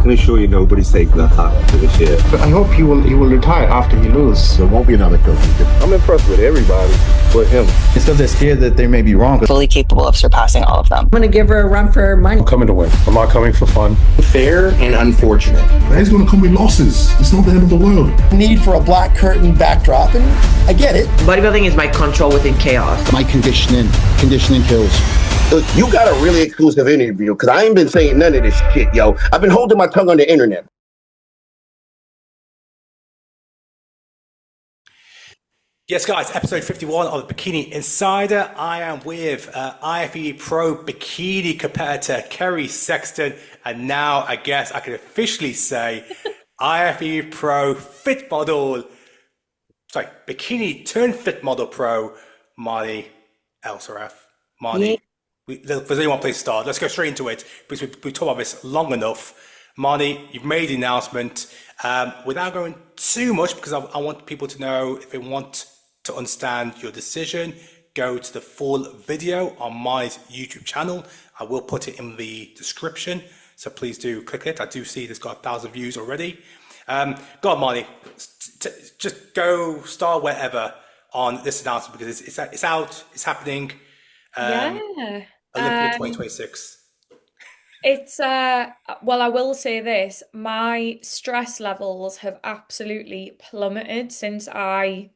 can assure you nobody's taking that hat for this year. But I hope he will retire after he loses. There won't be another coach. I'm impressed with everybody but him. It's because they're scared that they may be wrong. Fully capable of surpassing all of them. I'm going to give her a run for her money. I'm coming to win. I'm not coming for fun. Fair and unfortunate. He's going to come with losses. It's not the end of the world. Need for a black curtain backdrop, and I get it. Bodybuilding is my control within chaos. My conditioning kills. Look, you got a really exclusive interview because I ain't been saying none of this shit, yo. I've been holding my tongue on the internet. Yes, guys, episode 51 of the Bikini Insider. I am with IFBB Pro Bikini competitor KERRY SEXTON, and now I guess I can officially say IFBB Pro Fit Model, sorry, Bikini turned Fit Model Pro, Marnie AL-SARAF. Marnie, if there's any one place to start, let's go straight into it because we talked about this long enough. Marnie, you've made the announcement. Without going too much, because I want people to know if they want to understand your decision, go to the full video on my YouTube channel. I will put it in the description, so please do click it. I do see it's got 1,000 views already. Go on, Marnie, just go start wherever on this announcement because it's out, it's happening. Olympia 2026. It's well, I will say this, my stress levels have absolutely plummeted since I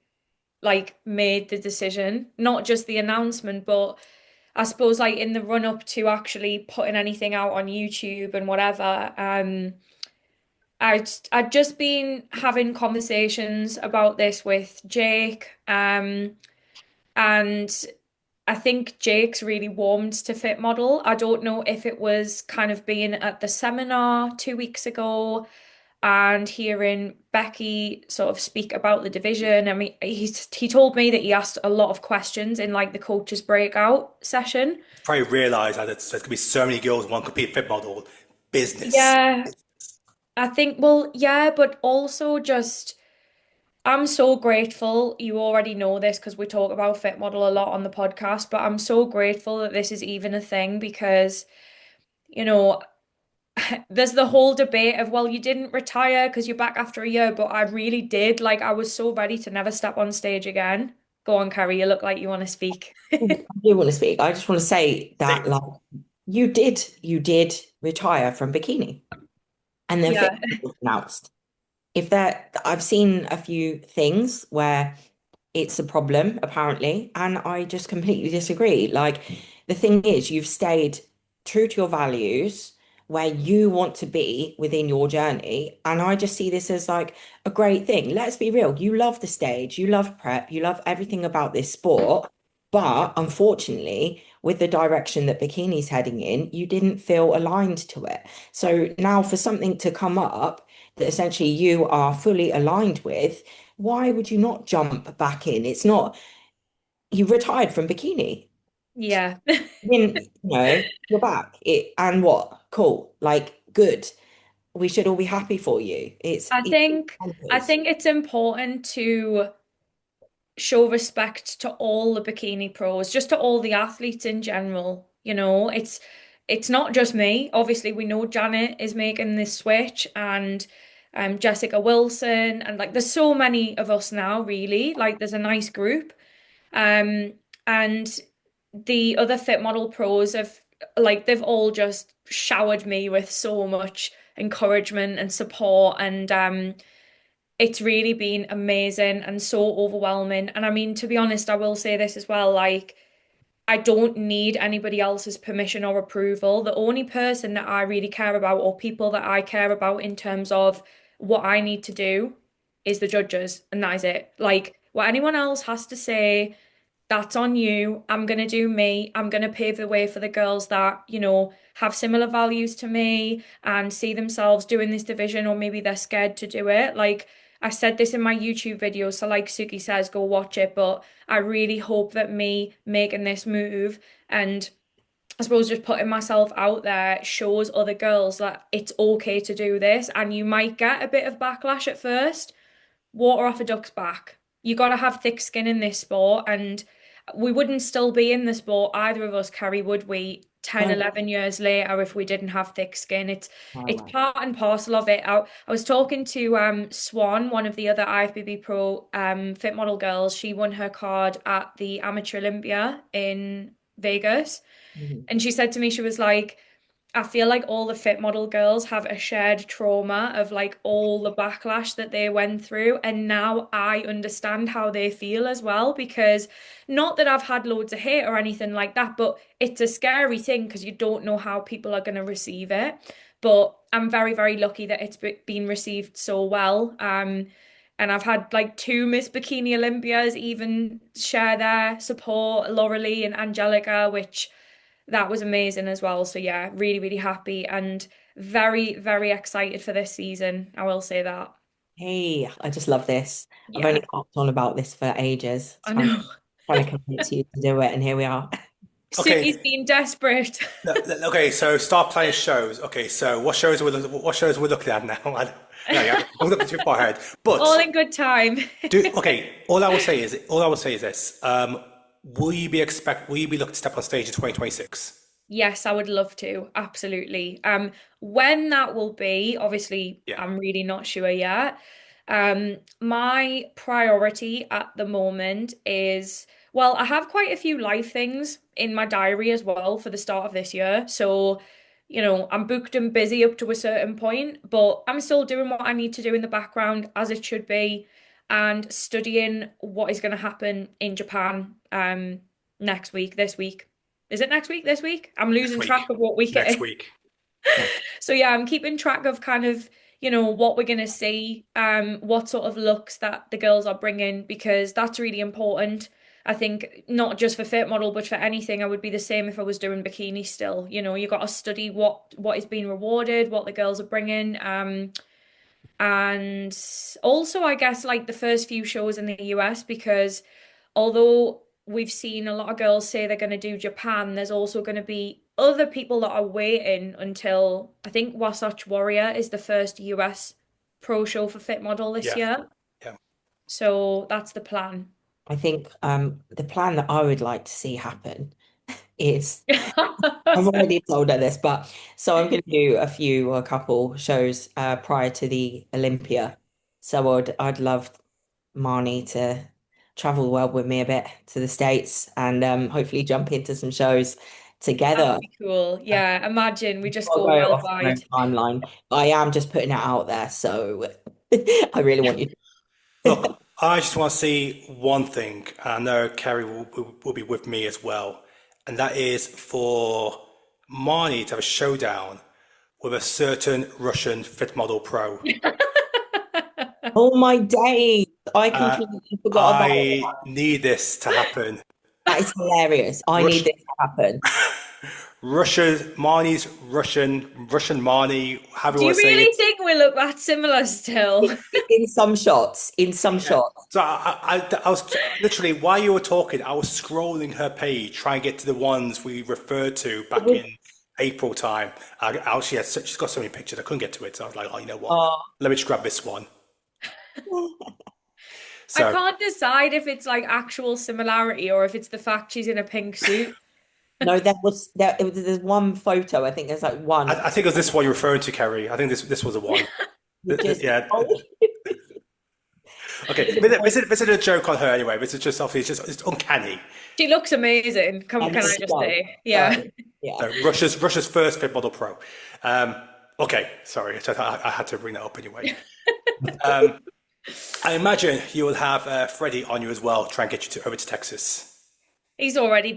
made the decision, not just the announcement, but I suppose in the run up to actually putting anything out on YouTube and whatever. I'd just been having conversations about this with Jake, and I think Jake's really warmed to Fit Model. I don't know if it was kind of being at the seminar 2 weeks ago and hearing Becky sort of speak about the division. I mean, he told me that he asked a lot of questions in the coaches breakout session. Probably realised that there's going to be so many girls who want to compete Fit Model business. Yeah, I think, well, yeah, but also just, I'm so grateful. You already know this because we talk about Fit Model a lot on the podcast, but I'm so grateful that this is even a thing because, there's the whole debate of, well, you didn't retire because you're back after a year, but I really did. I was so ready to never step on stage again. Go on, KERRY, you look like you want to speak. I do want to speak. I just want to say that you did retire from bikini. And then Fit Model was announced. I've seen a few things where it's a problem, apparently, and I just completely disagree. The thing is, you've stayed true to your values, where you want to be within your journey, and I just see this as a great thing. Let's be real, you love the stage, you love prep, you love everything about this sport, but unfortunately, with the direction that bikini's heading in, you didn't feel aligned to it. So now for something to come up that essentially you are fully aligned with, why would you not jump back in? It's not, you retired from bikini. Yeah. You're back. And what? Cool. Good. We should all be happy for you. I think it's important to show respect to all the bikini pros, just to all the athletes in general. It's not just me. Obviously, we know Janet is making this switch, and Jessica Wilson, and there's so many of us now, really. There's a nice group. And the other Fit Model pros have they've all just showered me with so much encouragement and support, and it's really been amazing and so overwhelming. And I mean, to be honest, I will say this as well, I don't need anybody else's permission or approval. The only person that I really care about, or people that I care about in terms of what I need to do, is the judges, and that is it. What anyone else has to say, that's on you. I'm going to do me. I'm going to pave the way for the girls that, have similar values to me and see themselves doing this division, or maybe they're scared to do it. I said this in my YouTube video, so Suki says, go watch it, but I really hope that me making this move and I suppose just putting myself out there shows other girls that it's okay to do this, and you might get a bit of backlash at first. Water off a duck's back. You got to have thick skin in this sport, and we wouldn't still be in the sport, either of us, KERRY, would we, 10, Oh, 11 years later if we didn't have thick skin. It's wow. part and parcel of it. I was talking to Swan, one of the other IFBB Pro fit model girls. She won her card at the Amateur Olympia in Vegas. Mhm. And she said to me, she was like, I feel like all the fit model girls have a shared trauma of like all the backlash that they went through. And now I understand how they feel as well, because not that I've had loads of hate or anything like that, but it's a scary thing because you don't know how people are going to receive it. But I'm very, very lucky that it's been received so well. And I've had like 2 Miss Bikini Olympias even share their support, Laurelie and Angelica, which that was amazing as well. So yeah, really, really happy and very, very excited for this season. I will say that. Hey, I just love this. I've Yeah, only talked on about this for ages, I trying know. trying to convince you to do it, and here we are. City's Okay. been desperate. Okay, so start playing shows. Okay, so what shows are we looking at now? I'm looking too far ahead. But All in good time. all I will say is this. Will you be looking to step on stage in 2026? Yes, I would love to. Absolutely. When that will be, obviously, Yeah. I'm really not sure yet. My priority at the moment is, well, I have quite a few live things in my diary as well for the start of this year. So, I'm booked and busy up to a certain point, but I'm still doing what I need to do in the background as it should be and studying what is going to happen in Japan next week, this week. Is it next week, this week? I'm losing track of what week it Next is. week. So yeah, I'm keeping track of kind of, what we're going to see, what sort of looks that the girls are bringing, because that's really important. I think not just for fit model, but for anything, I would be the same if I was doing bikini still. You got to study what is being rewarded, what the girls are bringing. And also, I guess, like the first few shows in the US, because although we've seen a lot of girls say they're going to do Japan, there's also going to be other people that are waiting until, I think Wasatch Warrior is the first US pro show for fit model this year. Yeah. So that's the plan. I think the plan that I would like to see happen is I've already told her this, but so I'm going to do a couple shows prior to the Olympia. So I'd love Marnie to travel the world with me a bit to the States and hopefully jump into some shows together. That'd be cool. Yeah, imagine we just I'll go go off my own worldwide. timeline. I am just putting it out there, so I really want you to. Look, I just want to see one thing. I know KERRY will be with me as well, and that is for Marnie to have a showdown with a certain Russian fit model pro. Oh my days! I completely forgot about I that. need this to happen. That is hilarious. I need this to happen. Marnie's Russian Marnie, however Do you you want to say really it. think we look that similar still? In some shots, shots. So I was literally, while you were talking, I was scrolling her page, trying to get to the ones we referred to back in April time. She's got so many pictures, I couldn't get to it. So I was like, oh, you know what? Let me just grab this one. So, I can't decide if it's like actual similarity or if it's the fact she's in a pink suit. No, there's one photo. I think there's like one. I think it was this one you're referring to, KERRY. I think this was the one. Yeah. Okay, this is a joke on her anyway. This is just obviously it's uncanny. She looks amazing. Can I just say? Yeah. Yeah. So Russia's first fit model pro. Okay, sorry, I had to bring that up anyway. I imagine you will have Freddie on you as well, try and get you over to Texas. He's already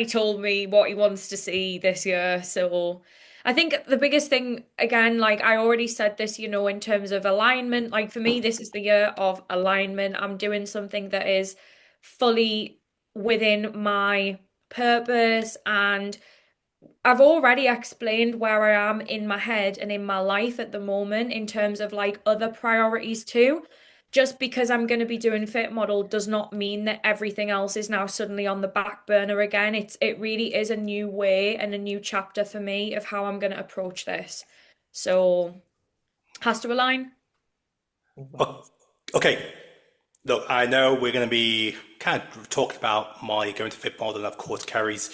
told me what he wants to see this year. So I think the biggest thing, again, like I already said this, in terms of alignment, like for me, this is the year of alignment. I'm doing something that is fully within my purpose, and I've already explained where I am in my head and in my life at the moment in terms of like other priorities too. Just because I'm going to be doing fit model does not mean that everything else is now suddenly on the back burner again. It really is a new way and a new chapter for me of how I'm going to approach this. So has to align. Okay. Look, I know we're going to be kind of talked about Marnie going to fit model, and of course Kerry's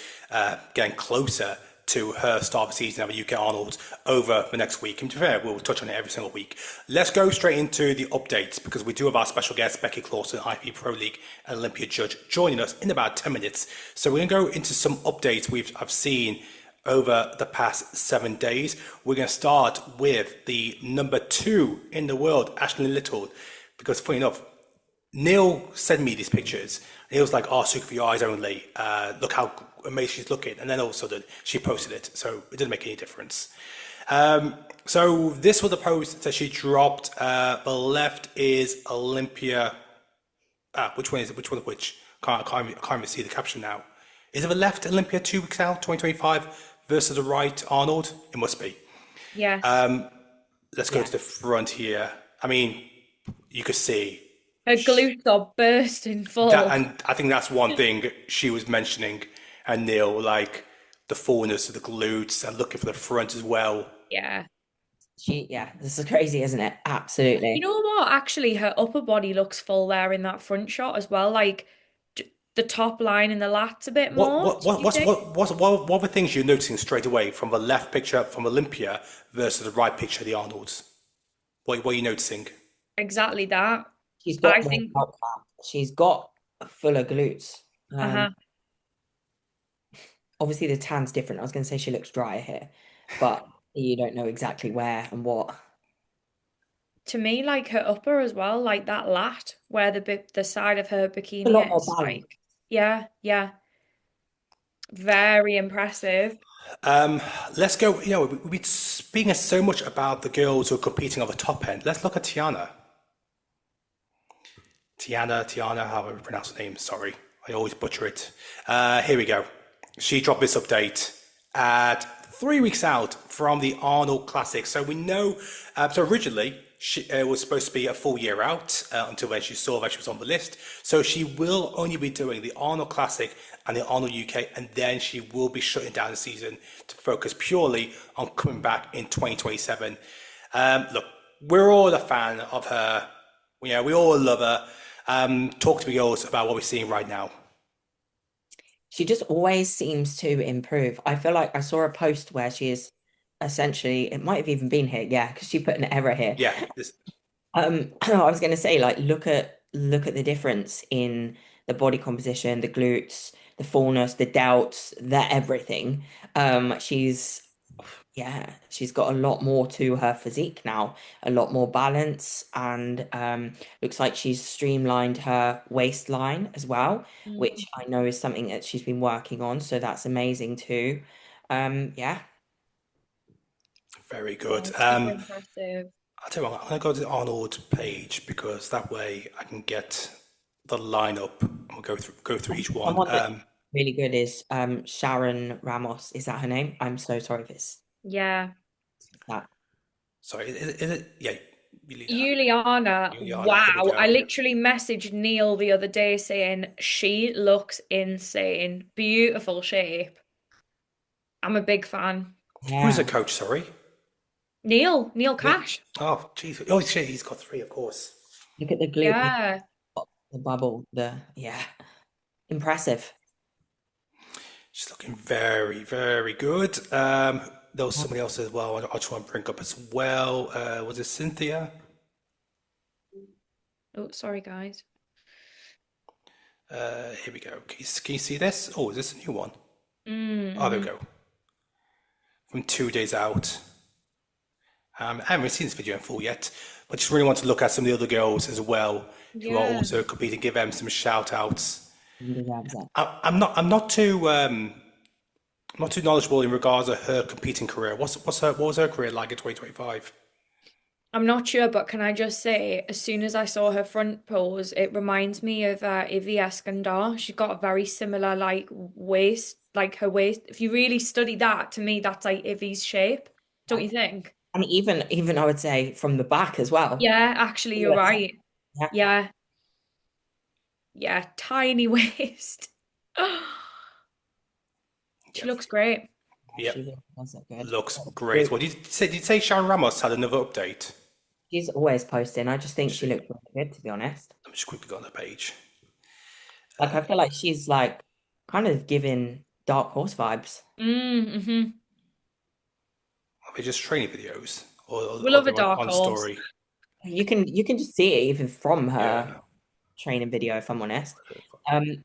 getting closer to her start of the season of a UK Arnold over the next week. And to be fair, we'll touch on it every single week. Let's go straight into the updates, because we do have our special guest, Becky Clawson, IFBB Pro League and Olympia judge, joining us in about 10 minutes. So we're going to go into some updates I've seen over the past 7 days. We're going to start with the number 2 in the world, Ashlyn Little, because funny enough, Neil sent me these pictures. He was like, "Oh, super for your eyes only. Look how amazing she's looking." And then all of a sudden, she posted it. So it didn't make any difference. So this was the post that she dropped. The left is Olympia. Which one is it? Which one of which? I can't even see the caption now. Is it the left Olympia 2 weeks out, 2025, versus the right Arnold? It must be. Yes. Let's go to the front here. I mean, you could see her glutes are bursting full. And I think that's one thing she was mentioning, and Neil, like the fullness of the glutes and looking for the front as well. Yeah. This is crazy, isn't it? Absolutely. You know what? Actually, her upper body looks full there in that front shot as well. Like the top line and the lats a bit more. What are the things you're noticing straight away from the left picture from Olympia versus the right picture of the Arnolds? What are you noticing? Exactly that. She's got she's got fuller glutes. Obviously the tan's different. I was going to say she looks drier here, but you don't know exactly where and what. To me, like her upper as well, like that lat where the side of her bikini a lot more is. balance. Like, yeah. Very impressive. Let's go. You know, we've been speaking so much about the girls who are competing on the top end. Let's look at Tianna. Tianna, however you pronounce the name, sorry. I always butcher it. Here we go. She dropped this update at 3 weeks out from the Arnold Classic. So we know, so originally, it was supposed to be a full year out until when she saw that she was on the list. So she will only be doing the Arnold Classic and the Arnold UK, and then she will be shutting down the season to focus purely on coming back in 2027. Look, we're all a fan of her. You know, we all love her. Talk to me, girls, about what we're seeing right now. She just always seems to improve. I feel like I saw a post where she is essentially, it might have even been here, because she put an error here. Yeah. I was going to say, like, look at the difference in the body composition, the glutes, the fullness, the delts, the everything. She's got a lot more to her physique now, a lot more balance, and looks like she's streamlined her waistline as well, which I know is something that she's been working on, so that's amazing too. Very good. Impressive. I'll tell you what, I'm going to go to the Arnold page, because that way I can get the lineup and we'll go through each one. Really good is Sharon Ramos. Is that her name? I'm so sorry if it's that. Sorry, is it? Yeah. Uliana. Wow. I literally messaged Neil the other day saying she looks insane. Beautiful shape. I'm a big fan. Yeah. Who's the coach, sorry? Neil Cash. Oh, jeez. Oh, shit, he's got 3, of course. Look at the glute. Yeah. The bubble. Impressive. She's looking very, very good. There was somebody else as well I'll try and bring up as well. Was it Cynthia? Oh, sorry, guys. Here we go. Can you see this? Oh, is this a new one? Oh, there we go. From 2 days out. I haven't seen this video in full yet, but just really want to look at some of the other girls as well who are also competing. Give them some shout outs. I'm not too knowledgeable in regards to her competing career. What was her career like in 2025? I'm not sure, but can I just say, as soon as I saw her front pose, it reminds me of Ivy Eskandar. She's got a very similar waist, like her waist. If you really study that, to me, that's like Ivy's shape. Don't you think? And even I would say from the back as well. Yeah, actually, you're right. Yeah. Tiny waist. She looks great. Yeah, looks great. Well, did you say Sharon Ramos had another update? She's always posting. I just think she looked really good, to be honest. Let me just quickly go on the page. Like, I feel like she's like kind of giving Dark Horse vibes. Mm-hmm. Are they just training videos, We love a they're dark on horse. story? You can just see it even from her Yeah. training video, if I'm honest.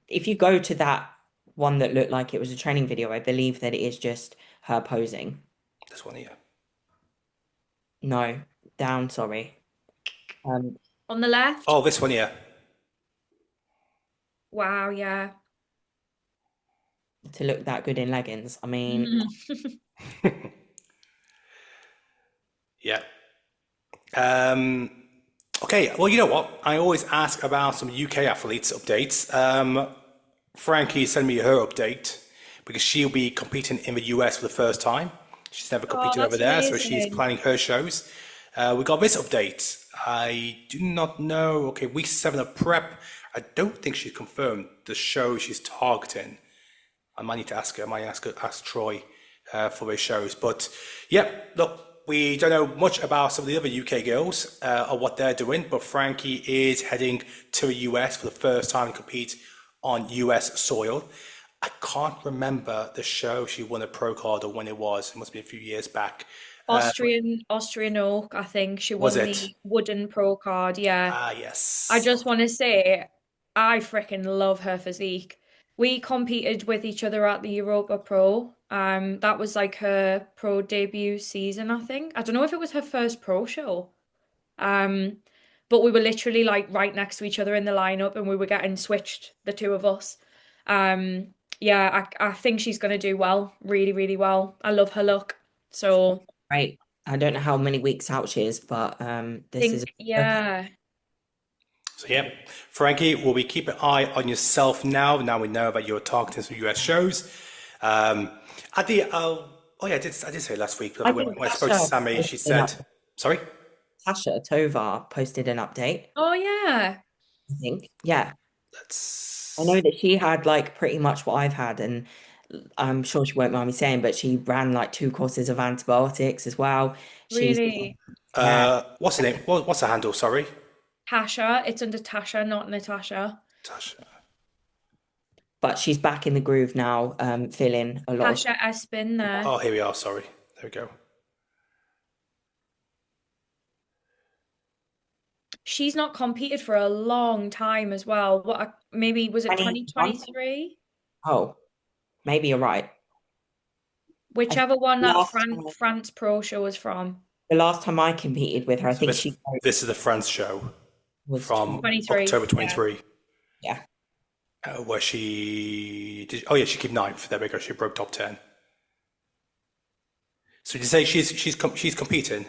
If you go to that one that looked like it was a training video, I believe that it is just her posing. This one here. No, down, sorry. On the left? Oh, this one here. Wow, yeah. To look that good in leggings. I mean, Yeah. Okay, well, you know what? I always ask about some UK athletes updates. Frankie sent me her update because she'll be competing in the US for the first time. She's never competed over there, so she's planning her shows. We got this update. I do not know. Okay, week 7 of prep. I don't think she's confirmed the show she's targeting. I might need to ask her. I might ask Troy for those shows. But yeah, look, we don't know much about some of the other UK girls or what they're doing. But Frankie is heading to the US for the first time to compete on US soil. I can't remember the show she won a pro card or when it was. It must be a few years back. Austrian Oak, I think she won the wooden pro card. Yeah. Ah, yes. I just want to say, I freaking love her physique. We competed with each other at the Europa Pro. That was like her pro debut season, I think. I don't know if it was her first pro show. But we were literally like right next to each other in the lineup, and we were getting switched, the two of us. Yeah, I think she's going to do well, really, really well. I love her look. So right. I don't know how many weeks out she is, but this is yeah. So yeah, Frankie, will we keep an eye on yourself now? Now we know that you're targeting some US shows. I did say last week when I spoke to Sammy, she said, sorry? Tasha Tovar posted an update. Oh yeah. I think. Yeah. I know that she had like pretty much what I've had, and I'm sure she won't mind me saying, but she ran like 2 courses of antibiotics as well. Really? What's her name? What's her handle? Sorry. Tasha. It's under Tasha, not Natasha. Tasha. But she's back in the groove now, feeling a lot. Tasha Espin there. Oh, here we are. Sorry. There we go. She's not competed for a long time as well. Maybe was it 2023? Oh, maybe you're right. Whichever one that France Pro show was from. The last time I competed with her, I think this is the France show from 23, October 23. Yeah. Where she did. Oh yeah, she came 9th. There we go. She broke top 10. So did you say she's competing?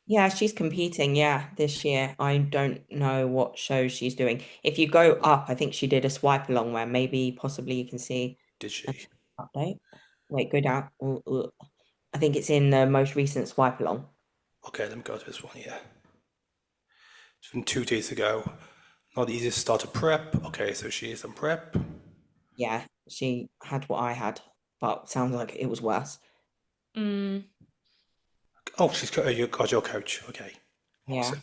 Yeah, she's competing. Yeah, this year. I don't know what show she's doing. If you go up, I think she did a swipe along where possibly you can see. Did she? Update. Wait, go down. I think it's in the most recent swipe along. Okay, let me go to this one here. It's from 2 days ago. Not the easiest start to prep. Okay, so she is on prep. Yeah, she had what I had, but sounds like it was worse. Oh, she's got your coach. Okay. Yeah. Awesome.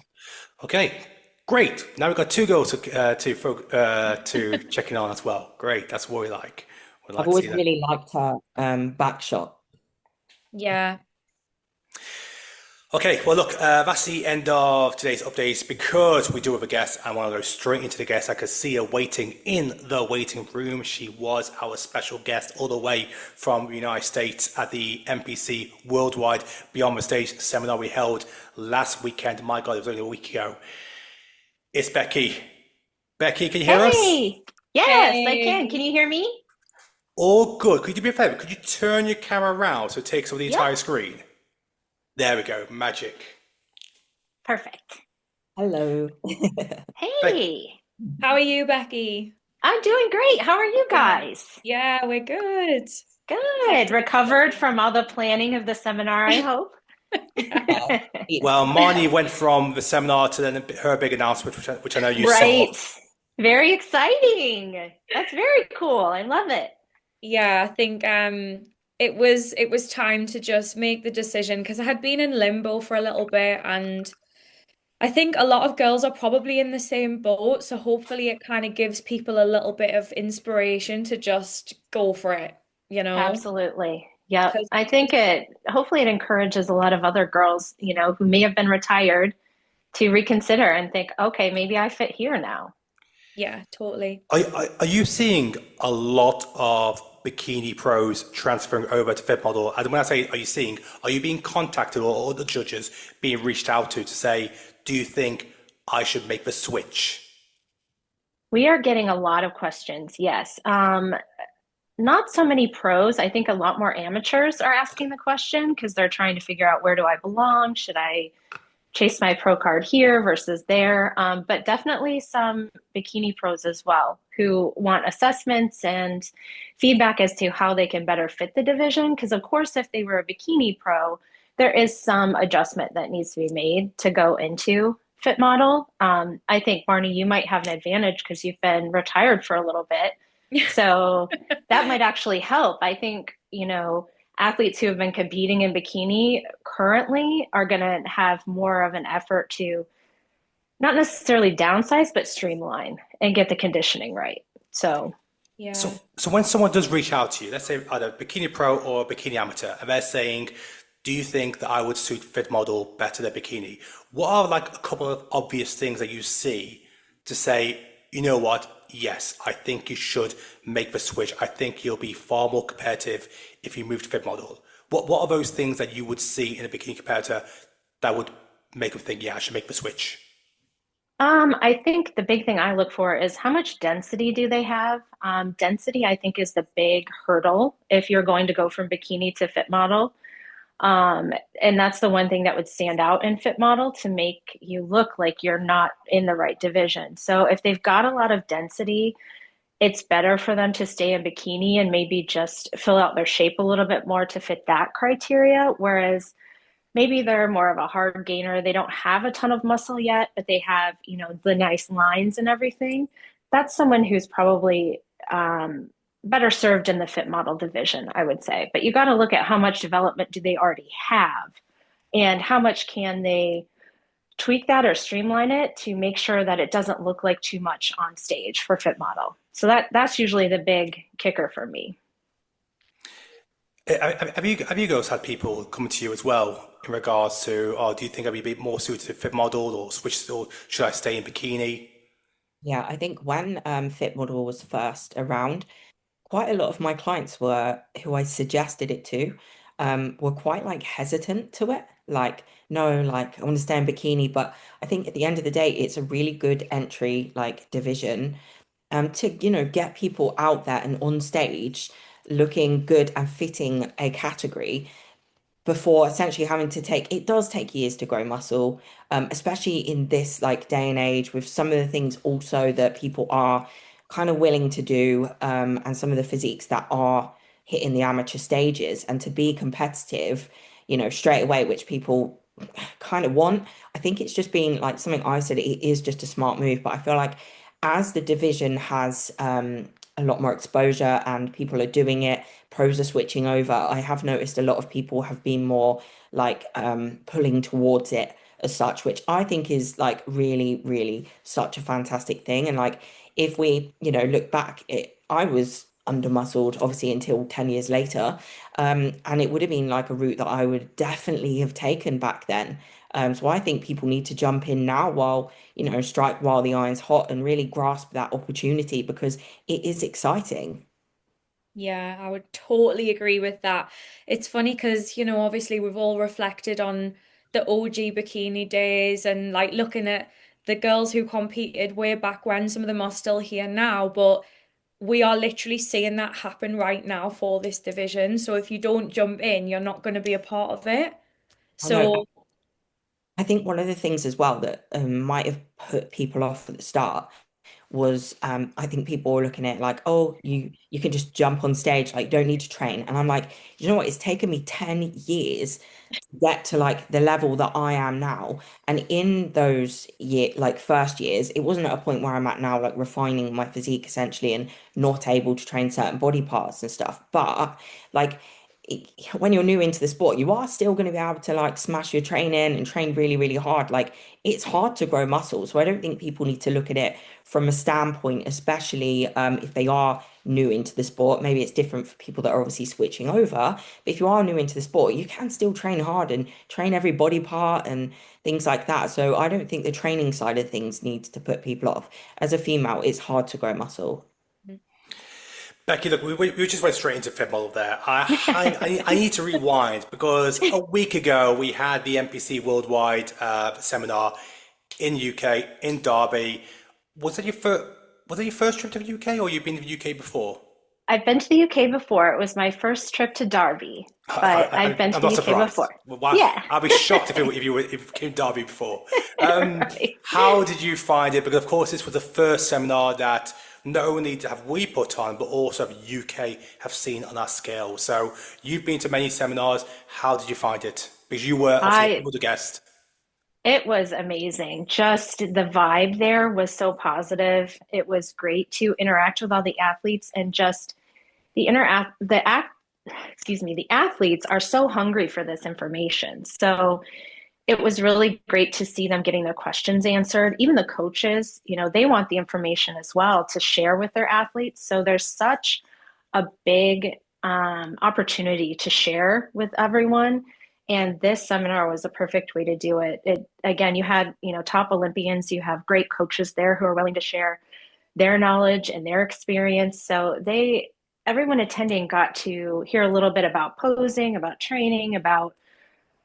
Okay, great. Now we've got 2 girls to checking on as well. Great, that's what we like. I've always really liked her back shot. Yeah. Okay, well, look, that's the end of today's updates. Because we do have a guest, I want to go straight into the guest. I could see her waiting in the waiting room. She was our special guest all the way from the United States at the NPC Worldwide Beyond the Stage seminar we held last weekend. My God, it was only a week ago. It's Becky. Becky, can you hear us? Yes, I can. Can you hear me? All good. Could you do me a favor? Could you turn your camera around so it takes over the entire screen? There we go. Magic. Perfect. Hello. Hey. How are you, Becky? I'm doing great. How are you guys? Yeah, we're good. Good. Recovered from all the planning of the seminar, I hope. Well, Marnie went from the seminar to then her big announcement, which I know you saw. Right. Very exciting. That's very cool. I love it. Yeah, I think it was time to just make the decision because I had been in limbo for a little bit, and I think a lot of girls are probably in the same boat, so hopefully it kind of gives people a little bit of inspiration to just go for it, you know? Absolutely. Yep. 'Cause I think hopefully it encourages a lot of other girls, who may have been retired to reconsider and think, okay, maybe I fit here now. yeah, totally. Are you seeing a lot of bikini pros transferring over to fit model? And when I say are you being contacted or the judges being reached out to say, do you think I should make the switch? We are getting a lot of questions, yes. Not so many pros. I think a lot more amateurs are asking the question because they're trying to figure out, where do I belong? Should I chase my pro card here versus there? But definitely some bikini pros as well who want assessments and feedback as to how they can better fit the division. Because of course, if they were a bikini pro, there is some adjustment that needs to be made to go into fit model. I think, Marnie, you might have an advantage because you've been retired for a little bit. So that might actually help. I think, athletes who have been competing in bikini currently are going to have more of an effort to not necessarily downsize, but streamline and get the conditioning right. So, yeah. So when someone does reach out to you, let's say either bikini pro or bikini amateur, and they're saying, do you think that I would suit fit model better than bikini? What are like a couple of obvious things that you see to say, you know what? Yes, I think you should make the switch. I think you'll be far more competitive if you move to fit model. What are those things that you would see in a bikini competitor that would make them think, yeah, I should make the switch? I think the big thing I look for is how much density do they have? Density, I think, is the big hurdle if you're going to go from bikini to fit model. And that's the one thing that would stand out in fit model to make you look like you're not in the right division. So if they've got a lot of density, it's better for them to stay in bikini and maybe just fill out their shape a little bit more to fit that criteria. Whereas maybe they're more of a hard gainer. They don't have a ton of muscle yet, but they have, the nice lines and everything. That's someone who's probably better served in the fit model division, I would say. But you got to look at how much development do they already have and how much can they tweak that or streamline it to make sure that it doesn't look like too much on stage for fit model. So that's usually the big kicker for me. Have you guys had people come to you as well in regards to, oh, do you think I'd be a bit more suited to fit model or switch, or should I stay in bikini? Yeah, I think when fit model was first around, quite a lot of my clients who I suggested it to, were quite like hesitant to it. Like, no, like I want to stay in bikini, but I think at the end of the day, it's a really good entry like division to, get people out there and on stage looking good and fitting a category before essentially having to it does take years to grow muscle, especially in this like day and age with some of the things also that people are kind of willing to do, and some of the physiques that are hitting the amateur stages and to be competitive, straight away, which people kind of want. I think it's just been like something I said, it is just a smart move, but I feel like as the division has a lot more exposure and people are doing it, pros are switching over, I have noticed a lot of people have been more like pulling towards it as such, which I think is like really, really such a fantastic thing. And like if we, look back, I was under muscled obviously until 10 years later. And it would have been like a route that I would definitely have taken back then. So I think people need to jump in now while, strike while the iron's hot and really grasp that opportunity because it is exciting. Yeah, I would totally agree with that. It's funny because, obviously we've all reflected on the OG bikini days and like looking at the girls who competed way back when, some of them are still here now, but we are literally seeing that happen right now for this division. So if you don't jump in, you're not going to be a part of it. I know. So I think one of the things as well that might have put people off at the start was I think people were looking at it like, oh, you can just jump on stage, like don't need to train. And I'm like, you know what? It's taken me 10 years to get to like the level that I am now. And in those first years, it wasn't at a point where I'm at now, like refining my physique essentially and not able to train certain body parts and stuff. But like when you're new into the sport, you are still going to be able to like smash your training and train really, really hard. Like it's hard to grow muscle. So I don't think people need to look at it from a standpoint, especially if they are new into the sport. Maybe it's different for people that are obviously switching over. But if you are new into the sport, you can still train hard and train every body part and things like that. So I don't think the training side of things needs to put people off. As a female, it's hard to grow muscle. Becky, look, we just went straight into fit model there. I need to rewind because a week ago we had the NPC Worldwide seminar in UK, in Derby. Was that your first trip to the UK, or you've been to the UK before? I've been to the UK before. It was my first trip to Derby, but I've been to the UK before. Well, yeah. I'd be shocked if you came to Derby before. Right. How did you find it? Because of course this was the first seminar that not only have we put on, but also the UK have seen on our scale. So you've been to many seminars. How did you find it? Because you were obviously the guest. It was amazing. Just the vibe there was so positive. It was great to interact with all the athletes, and just the athletes are so hungry for this information. So it was really great to see them getting their questions answered. Even the coaches, they want the information as well to share with their athletes. So there's such a big opportunity to share with everyone. And this seminar was a perfect way to do it. Again, you had, top Olympians, you have great coaches there who are willing to share their knowledge and their experience. So everyone attending got to hear a little bit about posing, about training, about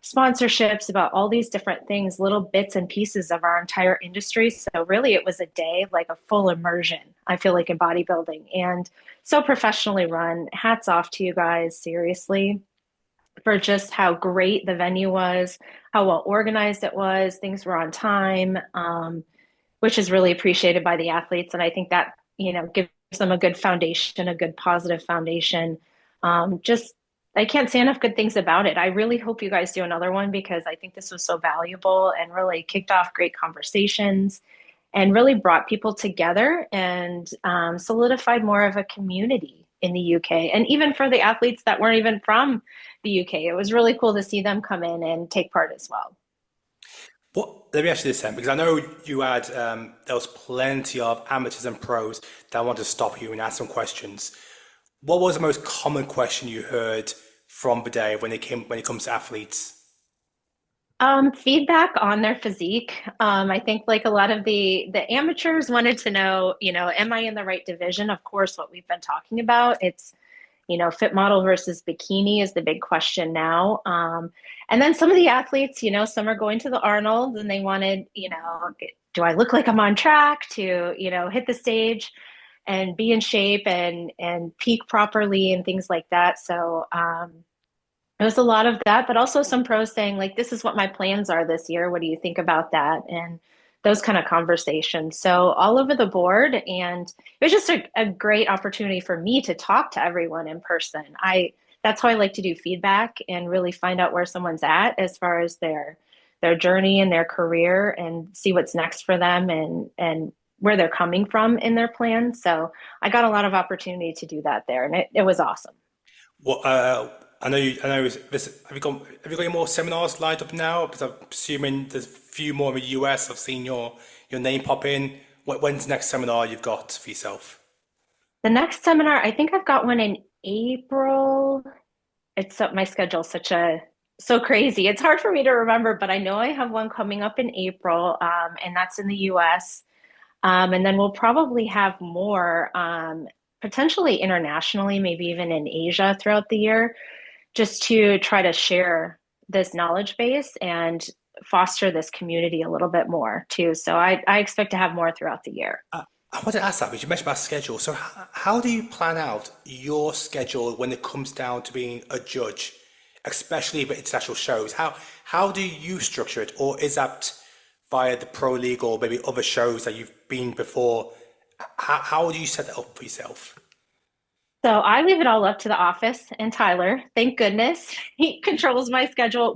sponsorships, about all these different things, little bits and pieces of our entire industry. So really it was a day, like a full immersion, I feel like, in bodybuilding, and so professionally run. Hats off to you guys, seriously, for just how great the venue was, how well organized it was. Things were on time, which is really appreciated by the athletes. And I think that, gives them a good foundation, a good positive foundation. I can't say enough good things about it. I really hope you guys do another one, because I think this was so valuable and really kicked off great conversations and really brought people together and solidified more of a community in the UK. And even for the athletes that weren't even from the UK, it was really cool to see them come in and take part as well. Well, let me ask you this then, because I know you had, there was plenty of amateurs and pros that wanted to stop you and ask some questions. What was the most common question you heard from the day when it comes to athletes? Feedback on their physique. I think like a lot of the amateurs wanted to know, am I in the right division? Of course, what we've been talking about, it's, fit model versus bikini is the big question now. And then some of the athletes, some are going to the Arnold and they wanted, do I look like I'm on track to, hit the stage and be in shape and peak properly and things like that. So it was a lot of that, but also some pros saying like, this is what my plans are this year. What do you think about that? And those kind of conversations. So all over the board. And it was just a great opportunity for me to talk to everyone in person. That's how I like to do feedback and really find out where someone's at as far as their journey and their career, and see what's next for them and where they're coming from in their plan. So I got a lot of opportunity to do that there, and it was awesome. Well, I know. Have you got any more seminars lined up now? Because I'm assuming there's a few more in the US. I've seen your name pop in. When's the next seminar you've got for yourself? The next seminar, I think I've got one in April. My schedule's so crazy. It's hard for me to remember, but I know I have one coming up in April, and that's in the US. And then we'll probably have more, potentially internationally, maybe even in Asia throughout the year, just to try to share this knowledge base and foster this community a little bit more too. So I expect to have more throughout the year. I wanted to ask that, because you mentioned about schedule. So how do you plan out your schedule when it comes down to being a judge, especially for international shows? How do you structure it? Or is that via the Pro League or maybe other shows that you've been before? How do you set that up for yourself? So I leave it all up to the office and Tyler. Thank goodness he controls my schedule,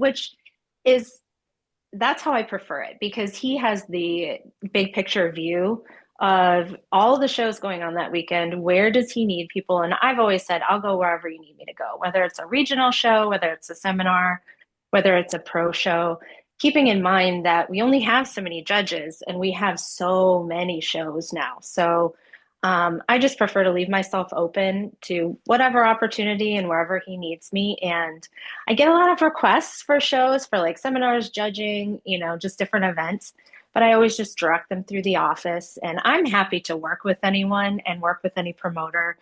that's how I prefer it, because he has the big picture view of all the shows going on that weekend. Where does he need people? And I've always said, I'll go wherever you need me to go, whether it's a regional show, whether it's a seminar, whether it's a pro show, keeping in mind that we only have so many judges and we have so many shows now. So I just prefer to leave myself open to whatever opportunity and wherever he needs me. And I get a lot of requests for shows, for like seminars, judging, you know, just different events. But I always just direct them through the office. And I'm happy to work with anyone and work with any promoter.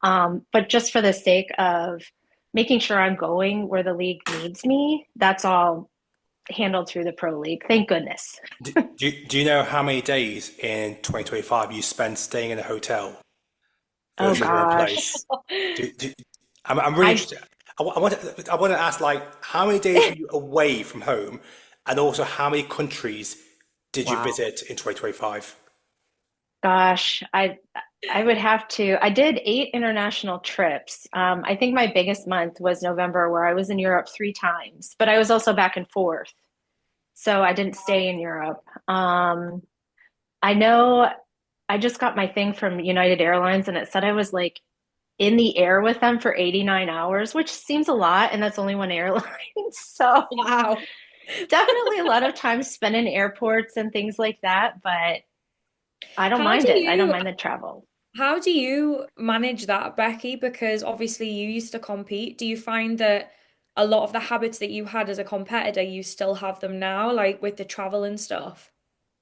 But just for the sake of making sure I'm going where the league needs me, that's all handled through the pro league. Thank goodness. Do you know how many days in 2025 you spent staying in a hotel? Oh gosh. I'm really interested. I want to ask, like, how many days were you away from home, and also how many countries did you visit in 2025? Gosh, I would have to. I did 8 international trips. I think my biggest month was November, where I was in Europe 3 times, but I was also back and forth. So I didn't stay in Europe. I know I just got my thing from United Airlines, and it said I was like in the air with them for 89 hours, which seems a lot, and that's only one airline. So wow. Definitely a lot of time spent in airports and things like that, but I don't mind it. I don't mind the travel. How do you manage that, Becky? Because obviously you used to compete. Do you find that a lot of the habits that you had as a competitor, you still have them now, like with the travel and stuff?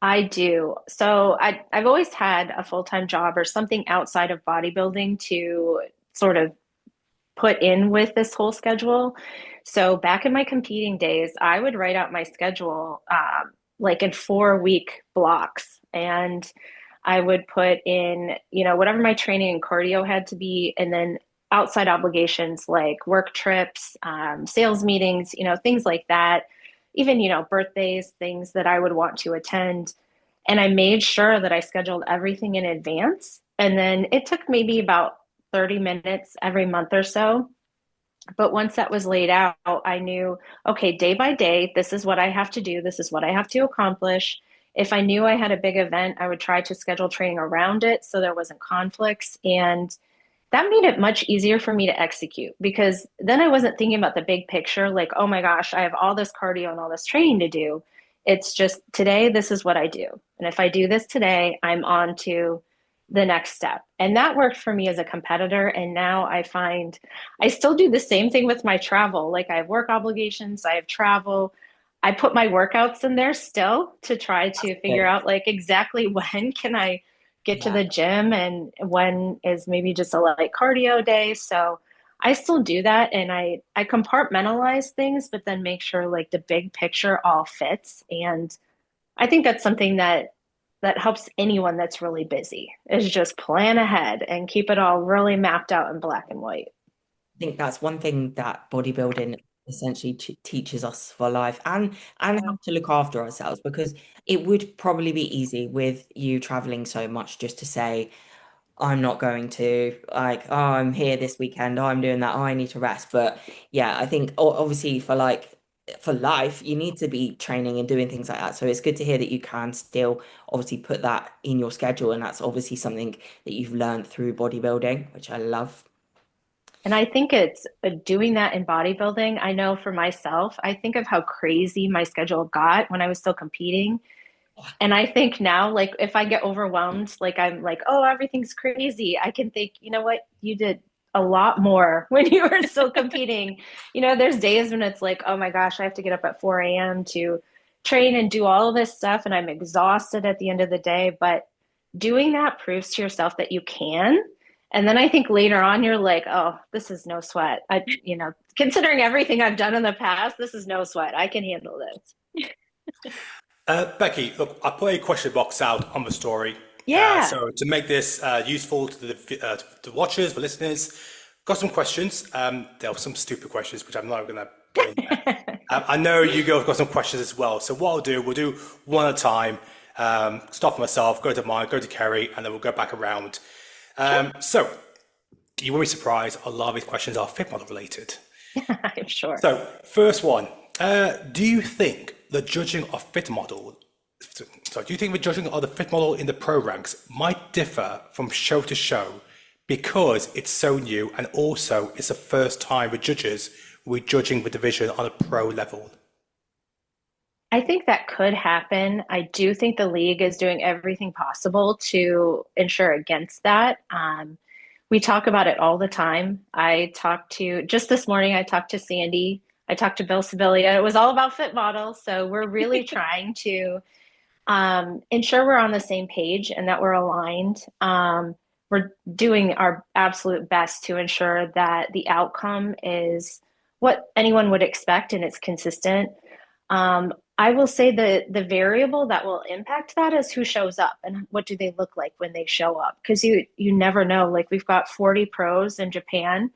I do. So I've always had a full-time job or something outside of bodybuilding to sort of put in with this whole schedule. So back in my competing days, I would write out my schedule like in 4-week blocks. And I would put in, whatever my training and cardio had to be, and then outside obligations like work trips, sales meetings, things like that. Even, birthdays, things that I would want to attend. And I made sure that I scheduled everything in advance. And then it took maybe about 30 minutes every month or so. But once that was laid out, I knew, okay, day by day, this is what I have to do. This is what I have to accomplish. If I knew I had a big event, I would try to schedule training around it so there wasn't conflicts. And that made it much easier for me to execute, because then I wasn't thinking about the big picture, like, oh my gosh, I have all this cardio and all this training to do. It's just today, this is what I do. And if I do this today, I'm on to the next step. And that worked for me as a competitor. And now I find I still do the same thing with my travel. Like I have work obligations, I have travel. I put my workouts in there still to try to figure out like exactly when can I get to the gym and when is maybe just a light cardio day. So I still do that, and I compartmentalize things, but then make sure like the big picture all fits. And I think that's something that helps anyone that's really busy, is just plan ahead and keep it all really mapped out in black and white. I think that's one thing that bodybuilding essentially teaches us for life, and how to look after ourselves, because it would probably be easy with you traveling so much just to say, I'm not going to, like, oh, I'm here this weekend, oh, I'm doing that, oh, I need to rest. But yeah, I think obviously for life, you need to be training and doing things like that. So it's good to hear that you can still obviously put that in your schedule, and that's obviously something that you've learned through bodybuilding, which I love. And I think it's doing that in bodybuilding. I know for myself, I think of how crazy my schedule got when I was still competing. And I think now, like, if I get overwhelmed, like I'm like, oh, everything's crazy, I can think, you know what, you did a lot more when you were still competing. There's days when it's like, oh my gosh, I have to get up at 4 a.m. to train and do all of this stuff, and I'm exhausted at the end of the day. But doing that proves to yourself that you can. And then I think later on, you're like, oh, this is no sweat. Considering everything I've done in the past, this is no sweat. I can handle this. Becky, look, I put a question box out on the story. Yeah. So to make this useful to the watchers, the listeners, got some questions. There were some stupid questions, which I'm not going to go in there. I know you guys got some questions as well. So what we'll do one at a time. Start for myself, go to mine, go to KERRY, and then we'll go back around. So you won't be surprised, a lot of these questions are fit model related. I'm sure. So first one, do you think the judging of fit model So do you think the judging of the fit model in the pro ranks might differ from show to show because it's so new and also it's the first time the judges will be judging the division on a pro level? I think that could happen. I do think the league is doing everything possible to ensure against that. We talk about it all the time. Just this morning, I talked to Sandy, I talked to Bill Sibilia. It was all about fit models. So we're really trying to ensure we're on the same page and that we're aligned. We're doing our absolute best to ensure that the outcome is what anyone would expect and it's consistent. I will say the variable that will impact that is who shows up and what do they look like when they show up. Because you never know. Like we've got 40 pros in Japan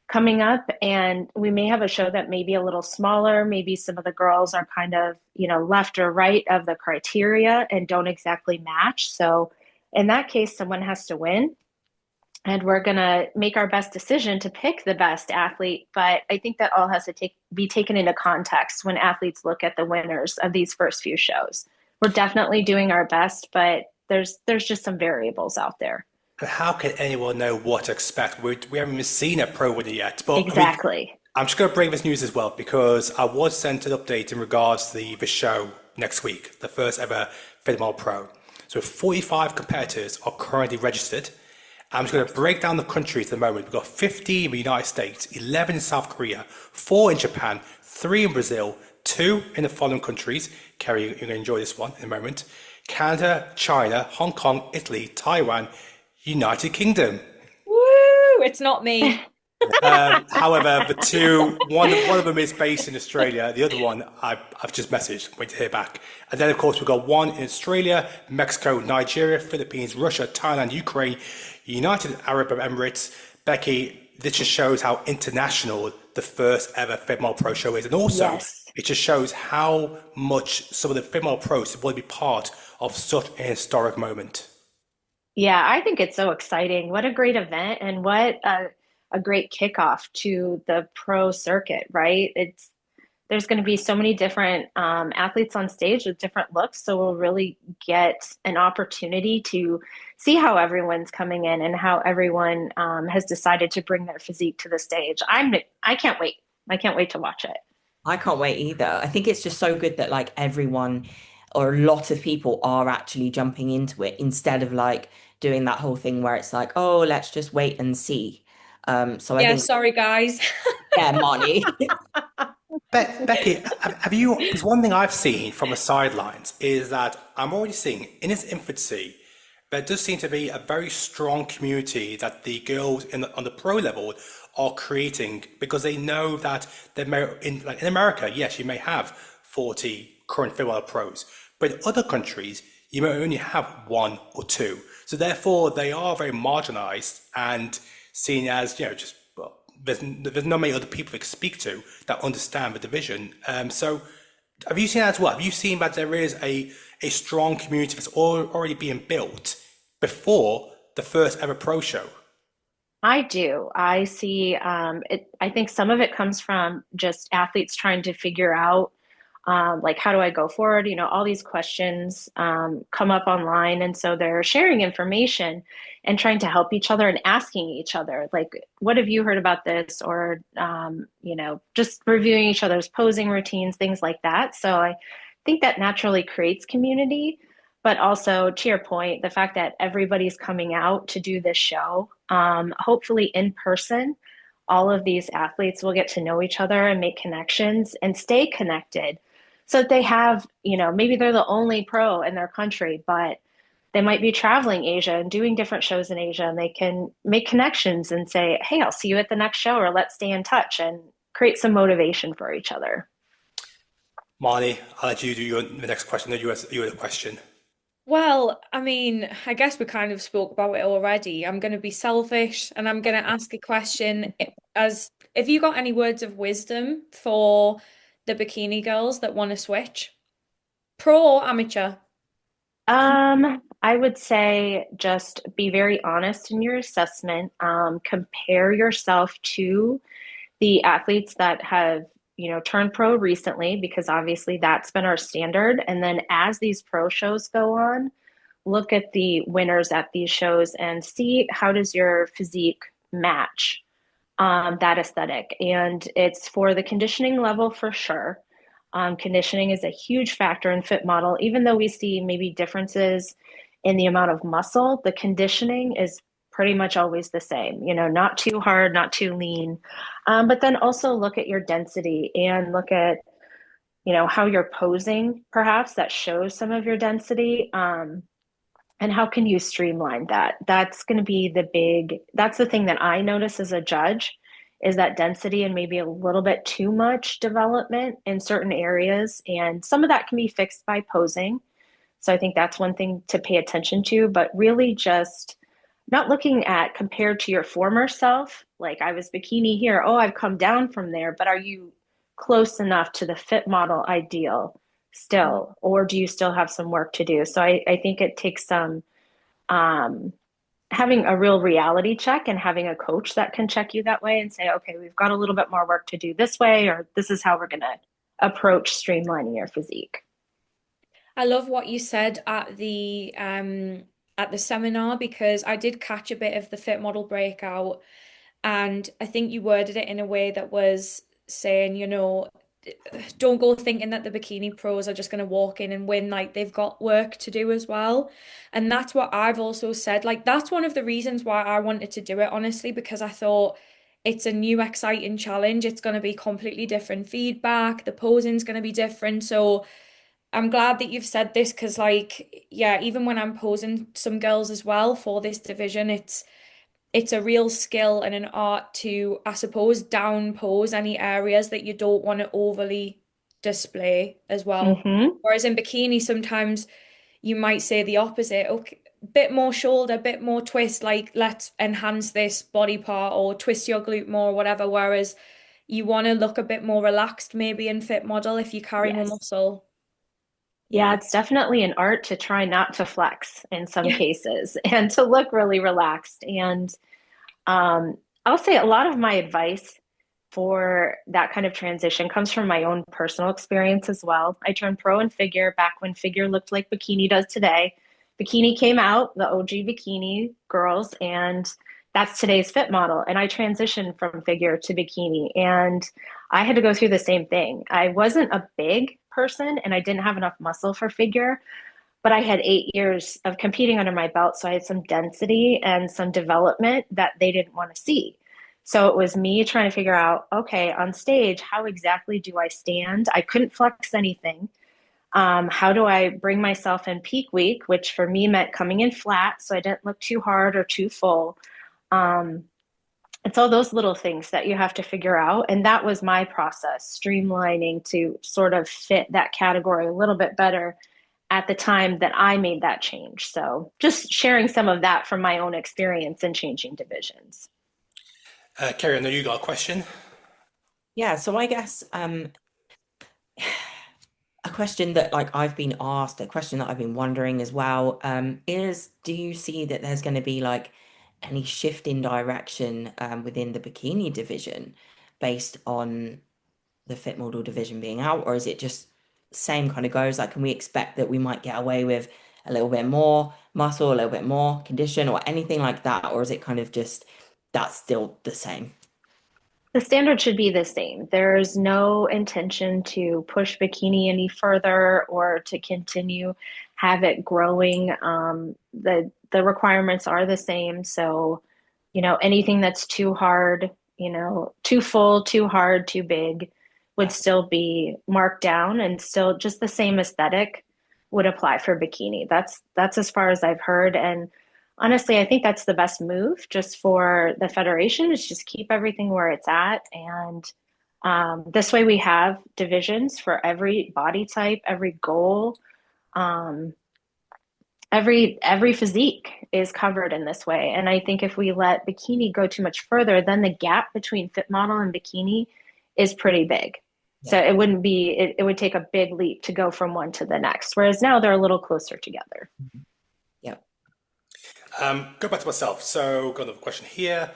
coming up, and we may have a show that may be a little smaller. Maybe some of the girls are kind of, left or right of the criteria and don't exactly match. So in that case, someone has to win. And we're going to make our best decision to pick the best athlete. But I think that all has to be taken into context when athletes look at the winners of these first few shows. We're definitely doing our best, but there's just some variables out there. And how can anyone know what to expect? We haven't even seen a pro winner yet. But exactly. I'm just going to bring this news as well, because I was sent an update in regards to the show next week, the first ever Fit Model Pro. So 45 competitors are currently registered. I'm just going to break down the countries at the moment. We've got 50 in the United States, 11 in South Korea, 4 in Japan, 3 in Brazil, 2 in the following countries. KERRY, you're going to enjoy this one in a moment. Canada, China, Hong Kong, Italy, Taiwan, United Kingdom. Woo! It's not me. However, one of them is based in Australia. The other one I've just messaged, waiting to hear back. And then, of course, we've got one in Australia, Mexico, Nigeria, Philippines, Russia, Thailand, Ukraine, United Arab Emirates. Becky, this just shows how international the first ever Fit Model Pro show is. And also, It just shows how much some of the Fit Model Pros want to be part of such a historic moment. Yeah, I think it's so exciting. What a great event, and what a great kickoff to the pro circuit, right? There's going to be so many different athletes on stage with different looks, so we'll really get an opportunity to see how everyone's coming in and how everyone has decided to bring their physique to the stage. I can't wait. I can't wait to watch it. I can't wait either. I think it's just so good that like everyone or a lot of people are actually jumping into it instead of like doing that whole thing where it's like, oh, let's just wait and see. I think, sorry guys. Yeah, Marnie. Becky, because one thing I've seen from the sidelines is that I'm already seeing in its infancy, there does seem to be a very strong community that the girls on the pro level are creating, because they know that in America, yes, you may have 40 current female pros, but in other countries, you may only have 1 or 2. So therefore, they are very marginalized and seen as, there's not many other people they can speak to that understand the division. So have you seen that as well? Have you seen that there is a strong community that's already being built before the first ever pro show? I do. I see I think some of it comes from just athletes trying to figure out like, how do I go forward? All these questions come up online. And so they're sharing information and trying to help each other and asking each other, like, what have you heard about this? Or, just reviewing each other's posing routines, things like that. So I think that naturally creates community. But also, to your point, the fact that everybody's coming out to do this show, hopefully in person, all of these athletes will get to know each other and make connections and stay connected. So that they have, maybe they're the only pro in their country, but they might be traveling Asia and doing different shows in Asia, and they can make connections and say, hey, I'll see you at the next show, or let's stay in touch, and create some motivation for each other. Marnie, I'll let you do the next question. Then you had a question. Well, I mean, I guess we kind of spoke about it already. I'm going to be selfish and I'm going to ask a question as if you got any words of wisdom for the bikini girls that want to switch, pro or amateur? I would say just be very honest in your assessment. Compare yourself to the athletes that have turned pro recently because obviously that's been our standard. And then as these pro shows go on, look at the winners at these shows and see how does your physique match that aesthetic. And it's for the conditioning level for sure. Conditioning is a huge factor in fit model. Even though we see maybe differences in the amount of muscle, the conditioning is pretty much always the same, not too hard, not too lean. But then also look at your density and look at, how you're posing, perhaps that shows some of your density. And how can you streamline that? That's going to be that's the thing that I notice as a judge is that density and maybe a little bit too much development in certain areas. And some of that can be fixed by posing. So I think that's one thing to pay attention to, but really just not looking at compared to your former self, like I was bikini here, oh, I've come down from there, but are you close enough to the fit model ideal still, or do you still have some work to do? So I think it takes some having a real reality check and having a coach that can check you that way and say, okay, we've got a little bit more work to do this way, or this is how we're going to approach streamlining your physique. I love what you said at the seminar, because I did catch a bit of the fit model breakout, and I think you worded it in a way that was saying, don't go thinking that the bikini pros are just going to walk in and win. Like, they've got work to do as well. And that's what I've also said. Like, that's one of the reasons why I wanted to do it, honestly, because I thought it's a new, exciting challenge. It's going to be completely different feedback. The posing's going to be different. So I'm glad that you've said this, because even when I'm posing some girls as well for this division, it's a real skill and an art to, I suppose, down pose any areas that you don't want to overly display as well. Whereas in bikini, sometimes you might say the opposite. Okay, bit more shoulder, bit more twist, like let's enhance this body part, or twist your glute more, or whatever. Whereas you want to look a bit more relaxed maybe in fit model if you carry more muscle. Yeah, it's definitely an art to try not to flex in some cases and to look really relaxed. And I'll say a lot of my advice for that kind of transition comes from my own personal experience as well. I turned pro in figure back when figure looked like bikini does today. Bikini came out, the OG bikini girls, and that's today's fit model. And I transitioned from figure to bikini, and I had to go through the same thing. I wasn't a big person and I didn't have enough muscle for figure, but I had 8 years of competing under my belt. So I had some density and some development that they didn't want to see. So it was me trying to figure out, okay, on stage, how exactly do I stand? I couldn't flex anything. How do I bring myself in peak week, which for me meant coming in flat so I didn't look too hard or too full. It's all those little things that you have to figure out. And that was my process, streamlining to sort of fit that category a little bit better at the time that I made that change. So just sharing some of that from my own experience in changing divisions. KERRY, I know you got a question. Yeah, so I guess a question that I've been asked, a question that I've been wondering as well, is do you see that there's going to be any shift in direction within the bikini division based on the fit model division being out, or is it just same kind of goes? Can we expect that we might get away with a little bit more muscle, a little bit more condition, or anything like that, or is it kind of just that's still the same? The standard should be the same. There's no intention to push bikini any further or to continue have it growing. The requirements are the same. So, anything that's too hard, too full, too hard, too big would still be marked down, and still just the same aesthetic would apply for bikini. That's as far as I've heard. And honestly, I think that's the best move just for the federation, is just keep everything where it's at. And this way we have divisions for every body type, every goal, every physique is covered in this way. And I think if we let bikini go too much further, then the gap between fit model and bikini is pretty big. Yeah. So it wouldn't be, it would take a big leap to go from one to the next. Whereas now they're a little closer together. Yep. Go back to myself. So got another question here.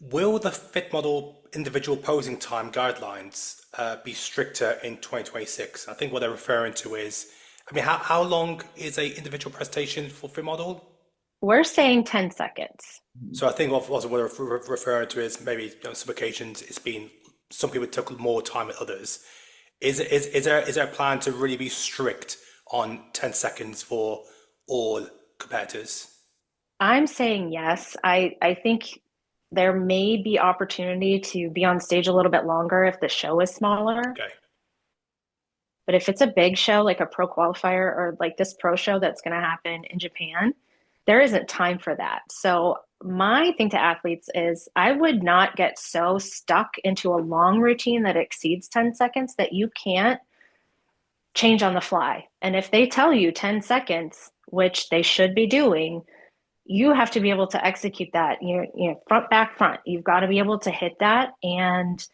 Will the fit model individual posing time guidelines be stricter in 2026? I think what they're referring to is, I mean, how long is a individual presentation for fit model? We're saying 10 seconds. So I think what we're referring to is maybe on some occasions it's been, some people took more time than others. Is there a plan to really be strict on 10 seconds for all competitors? I'm saying yes. I think there may be opportunity to be on stage a little bit longer if the show is smaller. Okay. But if it's a big show, like a pro qualifier or like this pro show that's going to happen in Japan, there isn't time for that. So my thing to athletes is I would not get so stuck into a long routine that exceeds 10 seconds that you can't change on the fly. And if they tell you 10 seconds, which they should be doing, you have to be able to execute that. Front, back, front. You've got to be able to hit that and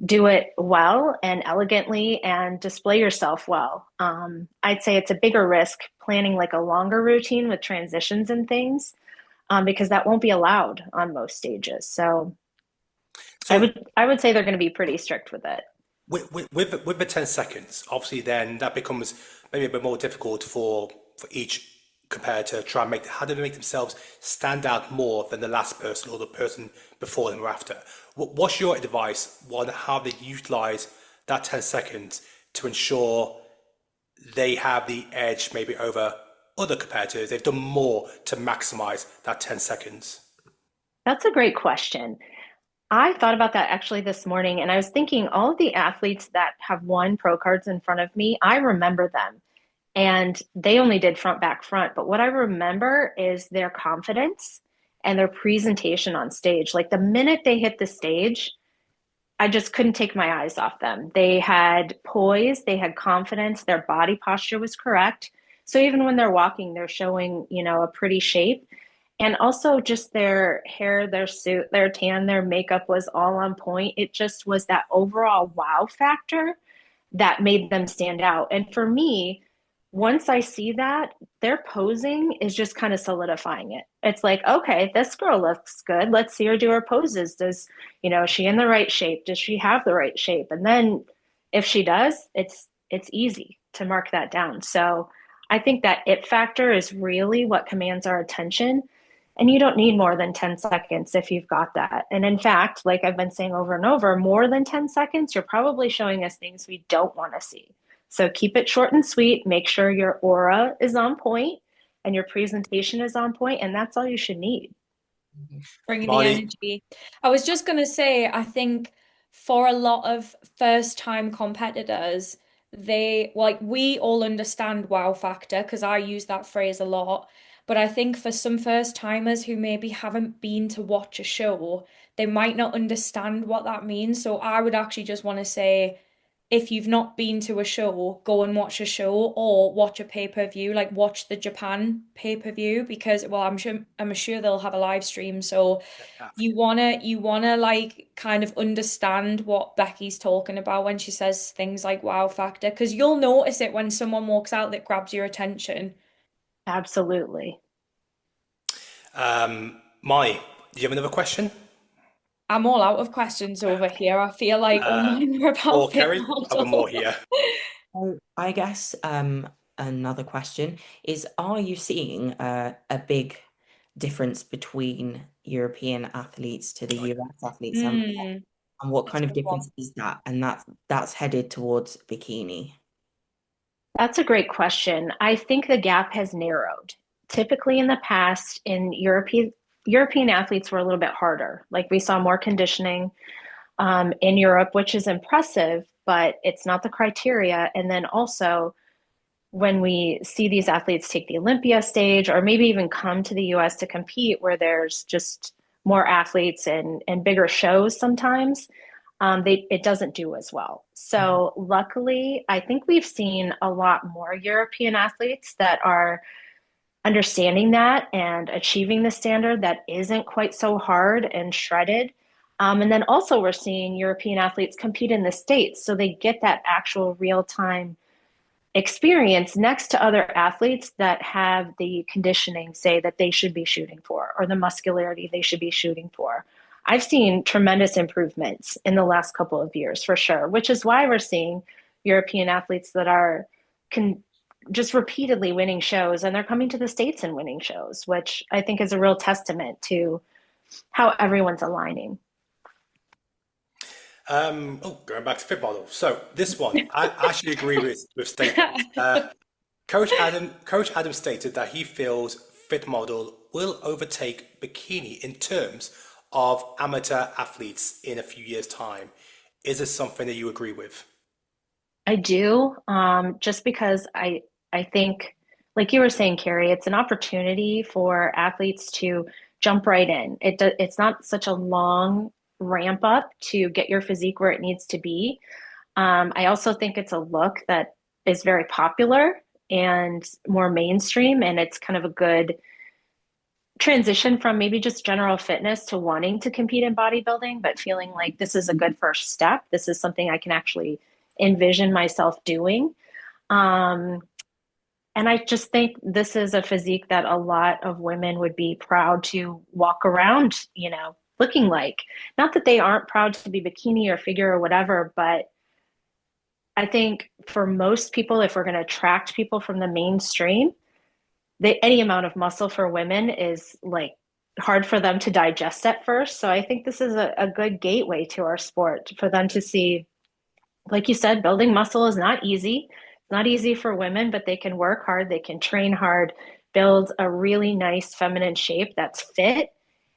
do it well and elegantly and display yourself well. I'd say it's a bigger risk planning like a longer routine with transitions and things, because that won't be allowed on most stages. So I would say they're going to be pretty strict with it. With the 10 seconds, obviously then that becomes maybe a bit more difficult for each competitor to try and how do they make themselves stand out more than the last person or the person before them or after? What's your advice on how they utilize that 10 seconds to ensure they have the edge maybe over other competitors? They've done more to maximize that 10 seconds. That's a great question. I thought about that actually this morning, and I was thinking all of the athletes that have won pro cards in front of me, I remember them. And they only did front, back, front. But what I remember is their confidence and their presentation on stage. Like the minute they hit the stage, I just couldn't take my eyes off them. They had poise, they had confidence, their body posture was correct. So even when they're walking, they're showing, a pretty shape. And also just their hair, their suit, their tan, their makeup was all on point. It just was that overall wow factor that made them stand out. And for me, once I see that, their posing is just kind of solidifying it. It's like, okay, this girl looks good. Let's see her do her poses. Is she in the right shape? Does she have the right shape? And then if she does, it's easy to mark that down. So I think that it factor is really what commands our attention. And you don't need more than 10 seconds if you've got that. And in fact, like I've been saying over and over, more than 10 seconds, you're probably showing us things we don't want to see. So keep it short and sweet. Make sure your aura is on point and your presentation is on point, and that's all you should need. Bringing the energy. I was just going to say, I think for a lot of first-time competitors, we all understand wow factor because I use that phrase a lot. But I think for some first-timers who maybe haven't been to watch a show, they might not understand what that means. So I would actually just want to say, if you've not been to a show, go and watch a show or watch a pay-per-view, like watch the Japan pay-per-view, because I'm sure they'll have a live stream. So you wanna like kind of understand what Becky's talking about when she says things like wow factor, because you'll notice it when someone walks out that grabs your attention. Absolutely. Marnie, do you have another question? I'm all out of questions over here. I feel like all mine were about or KERRY, I have more here. I guess another question is, are you seeing a big difference between European athletes to the US athletes? And what kind of difference is that? And that's headed towards bikini. That's a great question. I think the gap has narrowed. Typically in the past, in European athletes were a little bit harder. Like we saw more conditioning in Europe, which is impressive, but it's not the criteria. And then also when we see these athletes take the Olympia stage or maybe even come to the US to compete where there's just more athletes and bigger shows sometimes, it doesn't do as well. So luckily, I think we've seen a lot more European athletes that are understanding that and achieving the standard that isn't quite so hard and shredded. And then also we're seeing European athletes compete in the States, so they get that actual real-time experience next to other athletes that have the conditioning, say, that they should be shooting for, or the muscularity they should be shooting for. I've seen tremendous improvements in the last couple of years for sure, which is why we're seeing European athletes that are just repeatedly winning shows, and they're coming to the States and winning shows, which I think is a real testament to how everyone's aligning. Going back to fit model. So this one, I actually agree with statement. Coach Adam stated that he feels fit model will overtake bikini in terms of amateur athletes in a few years' time. Is this something that you agree with? I do, just because I think, like you were saying, KERRY, it's an opportunity for athletes to jump right in. It's not such a long ramp up to get your physique where it needs to be. I also think it's a look that is very popular and more mainstream, and it's kind of a good transition from maybe just general fitness to wanting to compete in bodybuilding, but feeling like this is a good first step. This is something I can actually envision myself doing. And I just think this is a physique that a lot of women would be proud to walk around, looking like. Not that they aren't proud to be bikini or figure or whatever, but I think for most people, if we're going to attract people from the mainstream, any amount of muscle for women is like hard for them to digest at first. So I think this is a good gateway to our sport for them to see, like you said, building muscle is not easy. It's not easy for women, but they can work hard, they can train hard, build a really nice feminine shape that's fit,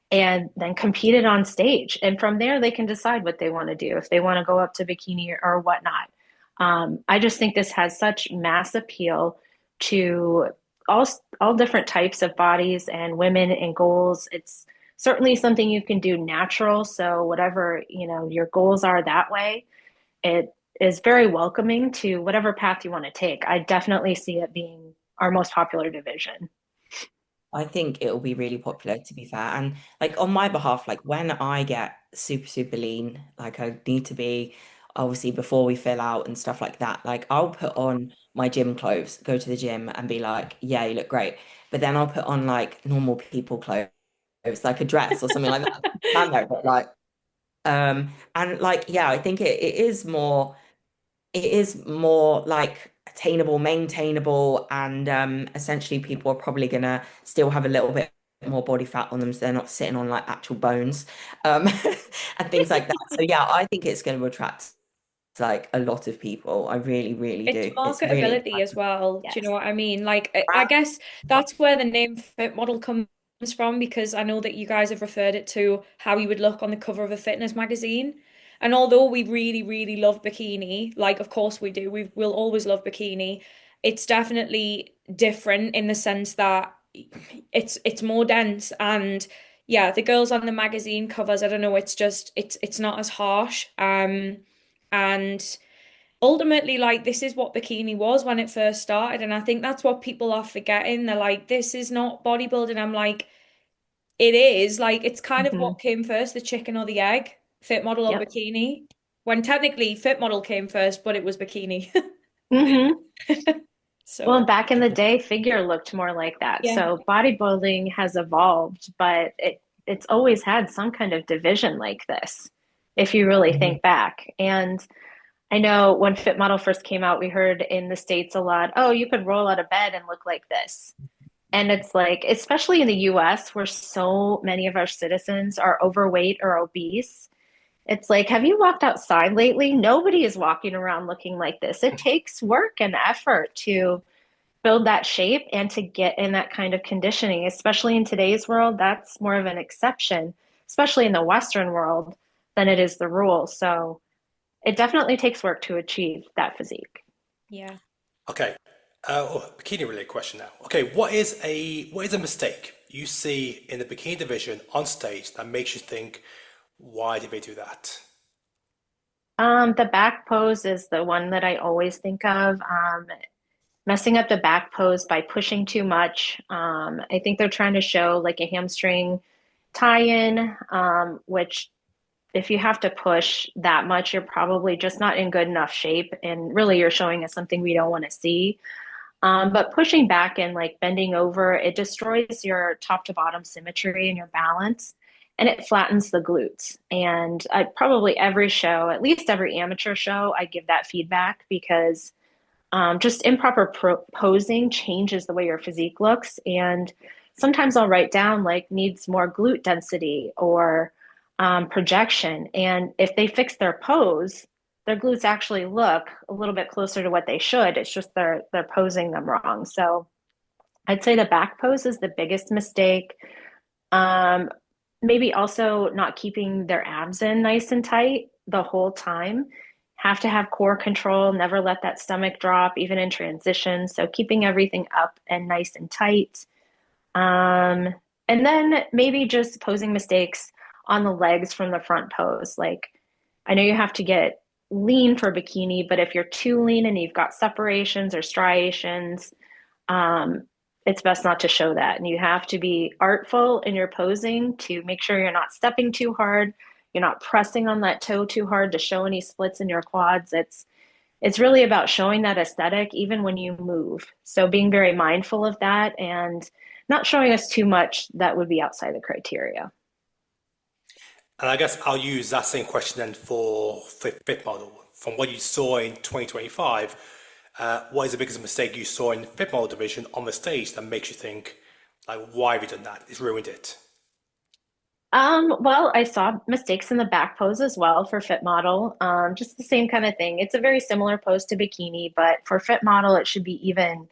and then compete it on stage. And from there, they can decide what they want to do, if they want to go up to bikini or whatnot. I just think this has such mass appeal to all different types of bodies and women and goals. It's certainly something you can do natural. So whatever, your goals are that way, it is very welcoming to whatever path you want to take. I definitely see it being our most popular division. I think it will be really popular, to be fair. And like on my behalf, like when I get super, super lean, like I need to be, obviously before we fill out and stuff like that, like I'll put on my gym clothes, go to the gym and be like, yeah, you look great. But then I'll put on like normal people clothes, like a dress or something like that. Stand there, but like, and like, yeah, I think it is more like attainable, maintainable, and essentially people are probably gonna still have a little bit more body fat on them, so they're not sitting on like actual bones, and things like that. So yeah, I think it's going to attract like a lot of people. I really, really do. It's marketability as well. Yes. Do you know what I mean? Like, I guess that's where the name fit model comes from, because I know that you guys have referred it to how you would look on the cover of a fitness magazine. And although we really, really love bikini, like, of course we do, we'll always love bikini. It's definitely different in the sense that it's more dense, and yeah, the girls on the magazine covers, I don't know, it's not as harsh. And ultimately, like, this is what bikini was when it first started, and I think that's what people are forgetting. They're like, this is not bodybuilding. I'm like, it is. Like, it's kind of what came first, the chicken or the egg, fit model or bikini, when technically fit model came first, but it was bikini. So well, back in the day, figure looked more like that. Yeah. So bodybuilding has evolved, but it's always had some kind of division like this, if you really think back. And I know when Fit Model first came out, we heard in the States a lot, oh, you could roll out of bed and look like this. And it's like, especially in the US, where so many of our citizens are overweight or obese, it's like, have you walked outside lately? Nobody is walking around looking like this. It takes work and effort to build that shape and to get in that kind of conditioning, especially in today's world. That's more of an exception, especially in the Western world, than it is the rule. So it definitely takes work to achieve that physique. Yeah. Okay. Bikini related question now. Okay, what is a mistake you see in the bikini division on stage that makes you think, why did they do that? The back pose is the one that I always think of. Messing up the back pose by pushing too much. I think they're trying to show like a hamstring tie-in, which if you have to push that much, you're probably just not in good enough shape. And really you're showing us something we don't want to see. But pushing back and like bending over, it destroys your top to bottom symmetry and your balance. and it flattens the glutes. And I probably every show, at least every amateur show, I give that feedback because just improper posing changes the way your physique looks. And sometimes I'll write down like needs more glute density or projection. And if they fix their pose, their glutes actually look a little bit closer to what they should. It's just they're posing them wrong. So I'd say the back pose is the biggest mistake. Maybe also not keeping their abs in nice and tight the whole time. Have to have core control, never let that stomach drop, even in transition. So keeping everything up and nice and tight. And then maybe just posing mistakes on the legs from the front pose. Like, I know you have to get lean for bikini, but if you're too lean and you've got separations or striations, it's best not to show that. And you have to be artful in your posing to make sure you're not stepping too hard. You're not pressing on that toe too hard to show any splits in your quads. It's really about showing that aesthetic even when you move. So being very mindful of that and not showing us too much that would be outside the criteria. And I guess I'll use that same question then for fit model. From what you saw in 2025, what is the biggest mistake you saw in the fit model division on the stage that makes you think, like, why have you done that? It's ruined it. Well, I saw mistakes in the back pose as well for fit model. Just the same kind of thing. It's a very similar pose to bikini, but for fit model, it should be even,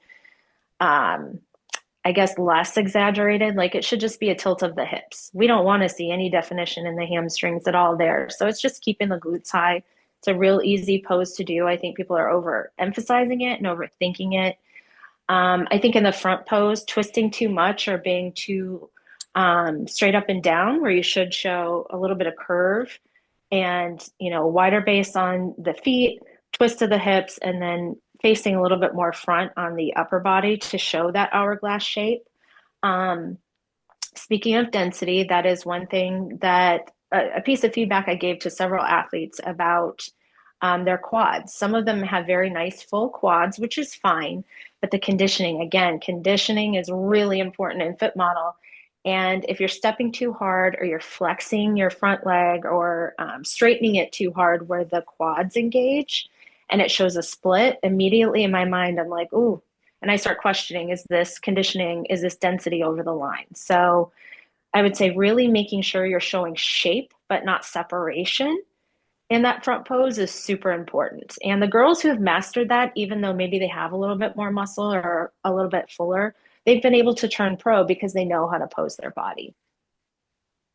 I guess, less exaggerated. Like it should just be a tilt of the hips. We don't want to see any definition in the hamstrings at all there. So it's just keeping the glutes high. It's a real easy pose to do. I think people are overemphasizing it and overthinking it. I think in the front pose, twisting too much or being too straight up and down, where you should show a little bit of curve and, wider base on the feet, twist of the hips, and then facing a little bit more front on the upper body to show that hourglass shape. Speaking of density, that is one thing that a piece of feedback I gave to several athletes about their quads. Some of them have very nice full quads, which is fine, but the conditioning is really important in fit model. And if you're stepping too hard or you're flexing your front leg or straightening it too hard where the quads engage and it shows a split, immediately in my mind, I'm like, ooh, and I start questioning, is this conditioning, is this density over the line? So I would say really making sure you're showing shape, but not separation in that front pose is super important. And the girls who have mastered that, even though maybe they have a little bit more muscle or a little bit fuller, they've been able to turn pro because they know how to pose their body.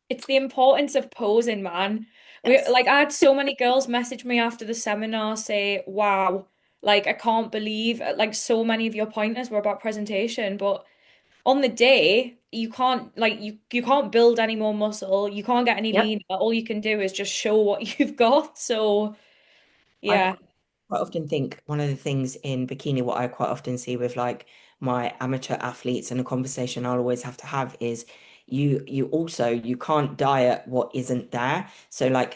It's the importance of posing, man. Yes. I had so many girls message me after the seminar say, wow, I can't believe so many of your pointers were about presentation, but on the day you can't you can't build any more muscle, you can't get any leaner. All you can do is just show what you've got. So yeah. I quite often think one of the things in bikini, what I quite often see with my amateur athletes, and a conversation I'll always have to have is you can't diet what isn't there. So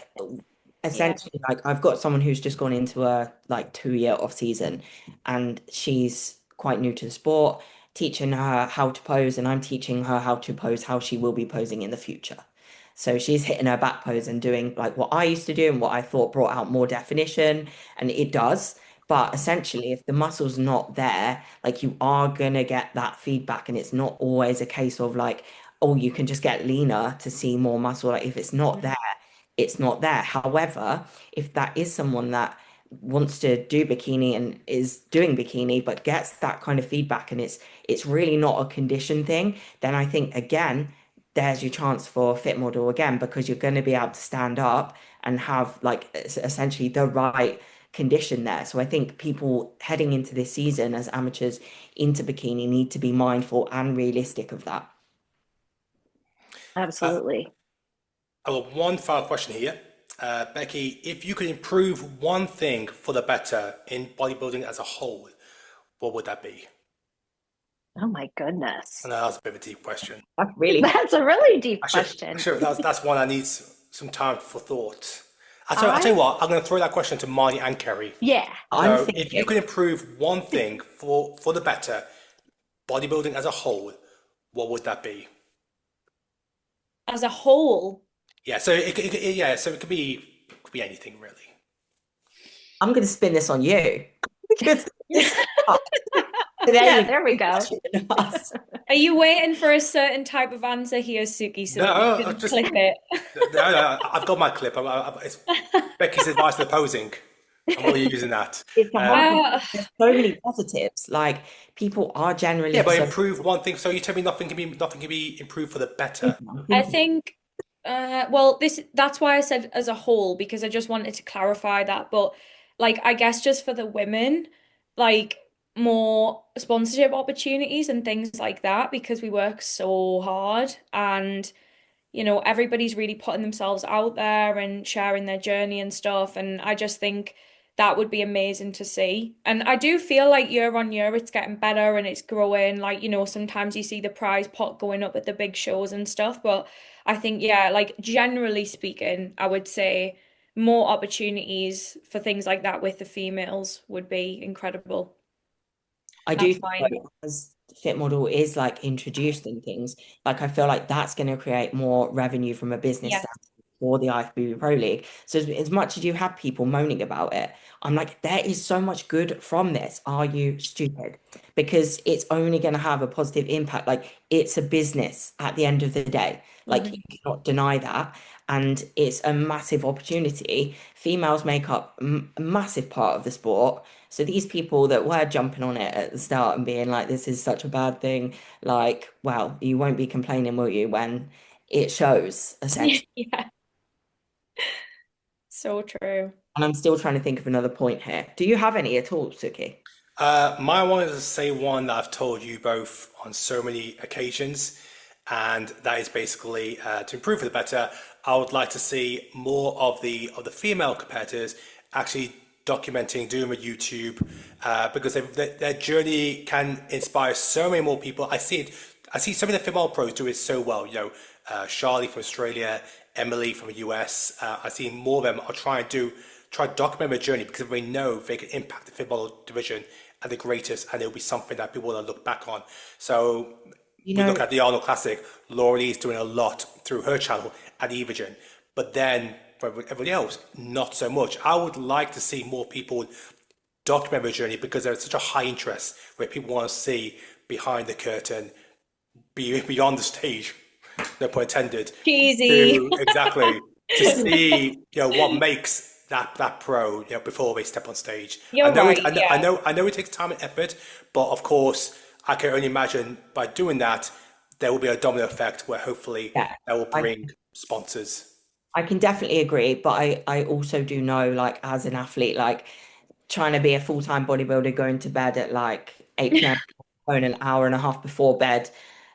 essentially I've got someone who's just gone into a 2-year off season and she's quite new to the sport, teaching her how to pose, and I'm teaching her how to pose, how she will be posing in the future. So she's hitting her back pose and doing what I used to do and what I thought brought out more definition, and it does. But essentially, if the muscle's not there, you are gonna get that feedback, and it's not always a case of oh, you can just get leaner to see more muscle. If it's not there, it's not there. However, if that is someone that wants to do bikini and is doing bikini but gets that kind of feedback and it's really not a condition thing, then I think again there's your chance for fit model again, because you're going to be able to stand up and have essentially the right condition there. So I think people heading into this season as amateurs into bikini need to be mindful and realistic of that. Absolutely. I have one final question here. Becky, if you could improve one thing for the better in bodybuilding as a whole, what would that be? Oh my goodness. I know that's a bit of a deep question. That's a really deep question. Sure, that's one that needs some time for thought. I'll tell you what, I'm going to throw that question to Marnie and KERRY. Yeah. So if you could improve one thing for the better, bodybuilding as a whole, what would that be? As a whole? Yeah, so it could be anything really. I'm going to spin this on you because Yeah, there we go. Are you waiting for a certain type of answer here, Suki, so that you can clip it? No, I've got my clip. It's Becky's advice for the posing. I'm already using that. There's so many positives. Like people are generally but improve one thing. So you tell me nothing can be improved for the better. I think well, that's why I said as a whole, because I just wanted to clarify that. But like I guess just for the women, like more sponsorship opportunities and things like that, because we work so hard and everybody's really putting themselves out there and sharing their journey and stuff. And I just think that would be amazing to see. And I do feel like year on year it's getting better and it's growing. Like, sometimes you see the prize pot going up at the big shows and stuff. But I think, yeah, like generally speaking, I would say more opportunities for things like that with the females would be incredible. I do think like, as fit model is like introduced in things, like I feel like that's going to create more revenue from a business standpoint for the IFBB Pro League. So as much as you have people moaning about it, I'm like, there is so much good from this. Are you stupid? Because it's only going to have a positive impact. Like it's a business at the end of the day. Like you cannot deny that. And it's a massive opportunity. Females make up a massive part of the sport. So these people that were jumping on it at the start and being like, this is such a bad thing, like, well, you won't be complaining, will you, when it shows, essentially. Yeah. So true. And I'm still trying to think of another point here. Do you have any at all, Suki? My one is the same one that I've told you both on so many occasions, and that is basically to improve for the better. I would like to see more of the female competitors actually documenting, doing with YouTube, because their journey can inspire so many more people. I see some of the female pros do it so well. Charlie from Australia, Emily from the US. I see more of them are try to document their journey because they know they can impact the female division at the greatest, and it'll be something that people will look back on. So we look at the Arnold Classic. Laura Lee is doing a lot through her channel at Evogen, but then for everybody else, not so much. I would like to see more people document their journey because there's such a high interest where people want to see behind the curtain, beyond the stage, no pun intended. Cheesy. Exactly. To see, what makes that pro, before they step on stage. You're right. I know it takes time and effort, but of course, I can only imagine by doing that, there will be a domino effect where hopefully that will bring sponsors. I can definitely agree, but I also do know, like, as an athlete, like, trying to be a full-time bodybuilder, going to bed at, like, 8 p.m., going an hour and a half before bed,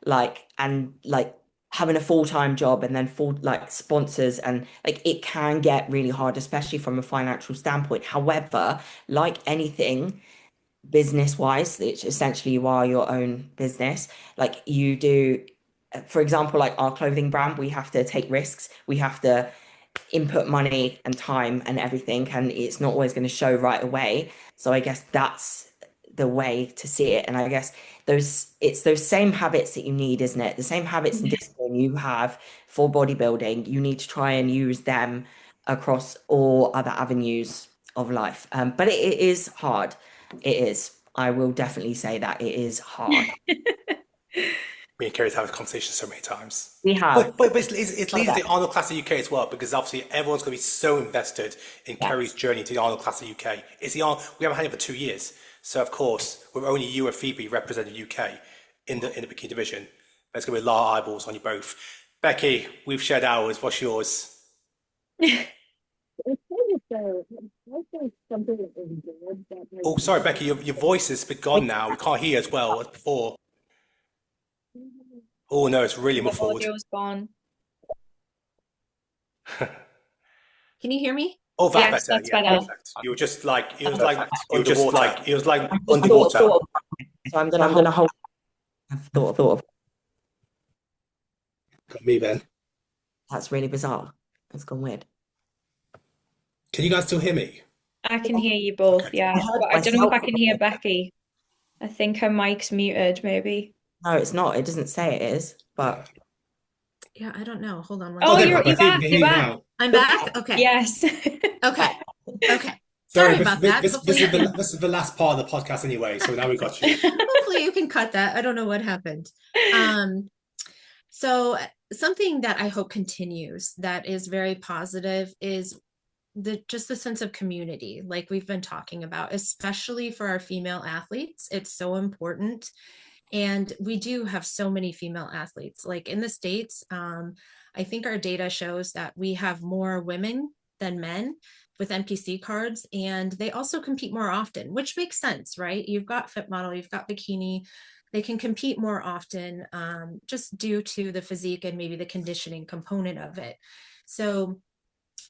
like, and, like, having a full-time job and then full, like, sponsors, and, like, it can get really hard, especially from a financial standpoint. However, like anything, business-wise, which essentially you are your own business, like, you do... For example, like our clothing brand, we have to take risks. We have to input money and time and everything, and it's not always going to show right away. So I guess that's the way to see it. And I guess it's those same habits that you need, isn't it? The same habits and discipline you have for bodybuilding, you need to try and use them across all other avenues of life. But it is hard. It is. I will definitely say that it is hard. Me and Kerry's had a conversation so many times. We have. But it leads to the Arnold Classic UK as well, because obviously everyone's going to be so invested in Kerry's journey to the Arnold Classic UK. We haven't had it for 2 years. So, of course, with only you and Phoebe representing the UK in the bikini division, there's going to be a lot of eyeballs on you both. Becky, we've shared ours. What's yours? Oh, sorry, Becky, your voice has been gone now. We can't hear as well as before. Oh no, it's really muffled. The audio's gone. Can you hear me? Oh, that's yes, better. That's yeah, better. Perfect. You were just like underwater. So I'm gonna hold. I've thought of. Got me then. That's really bizarre. That's gone weird. Can you guys still hear me? I can hear you both, yeah. But I don't know if I can hear Becky. I think her mic's muted, maybe. No, it's not. It doesn't say it is, but Yeah, I don't know. Hold on one Oh, second. you're back. You're back. I'm back? Okay. Yes. Okay. Okay. Sorry, Sorry about that. this is the last part of the podcast anyway, so now we got you. Hopefully you can cut that. I don't know what happened. So something that I hope continues that is very positive is just the sense of community, like we've been talking about, especially for our female athletes. It's so important. And we do have so many female athletes. Like in the States, I think our data shows that we have more women than men with NPC cards, and they also compete more often, which makes sense, right? You've got fit model, you've got bikini, they can compete more often, just due to the physique and maybe the conditioning component of it. So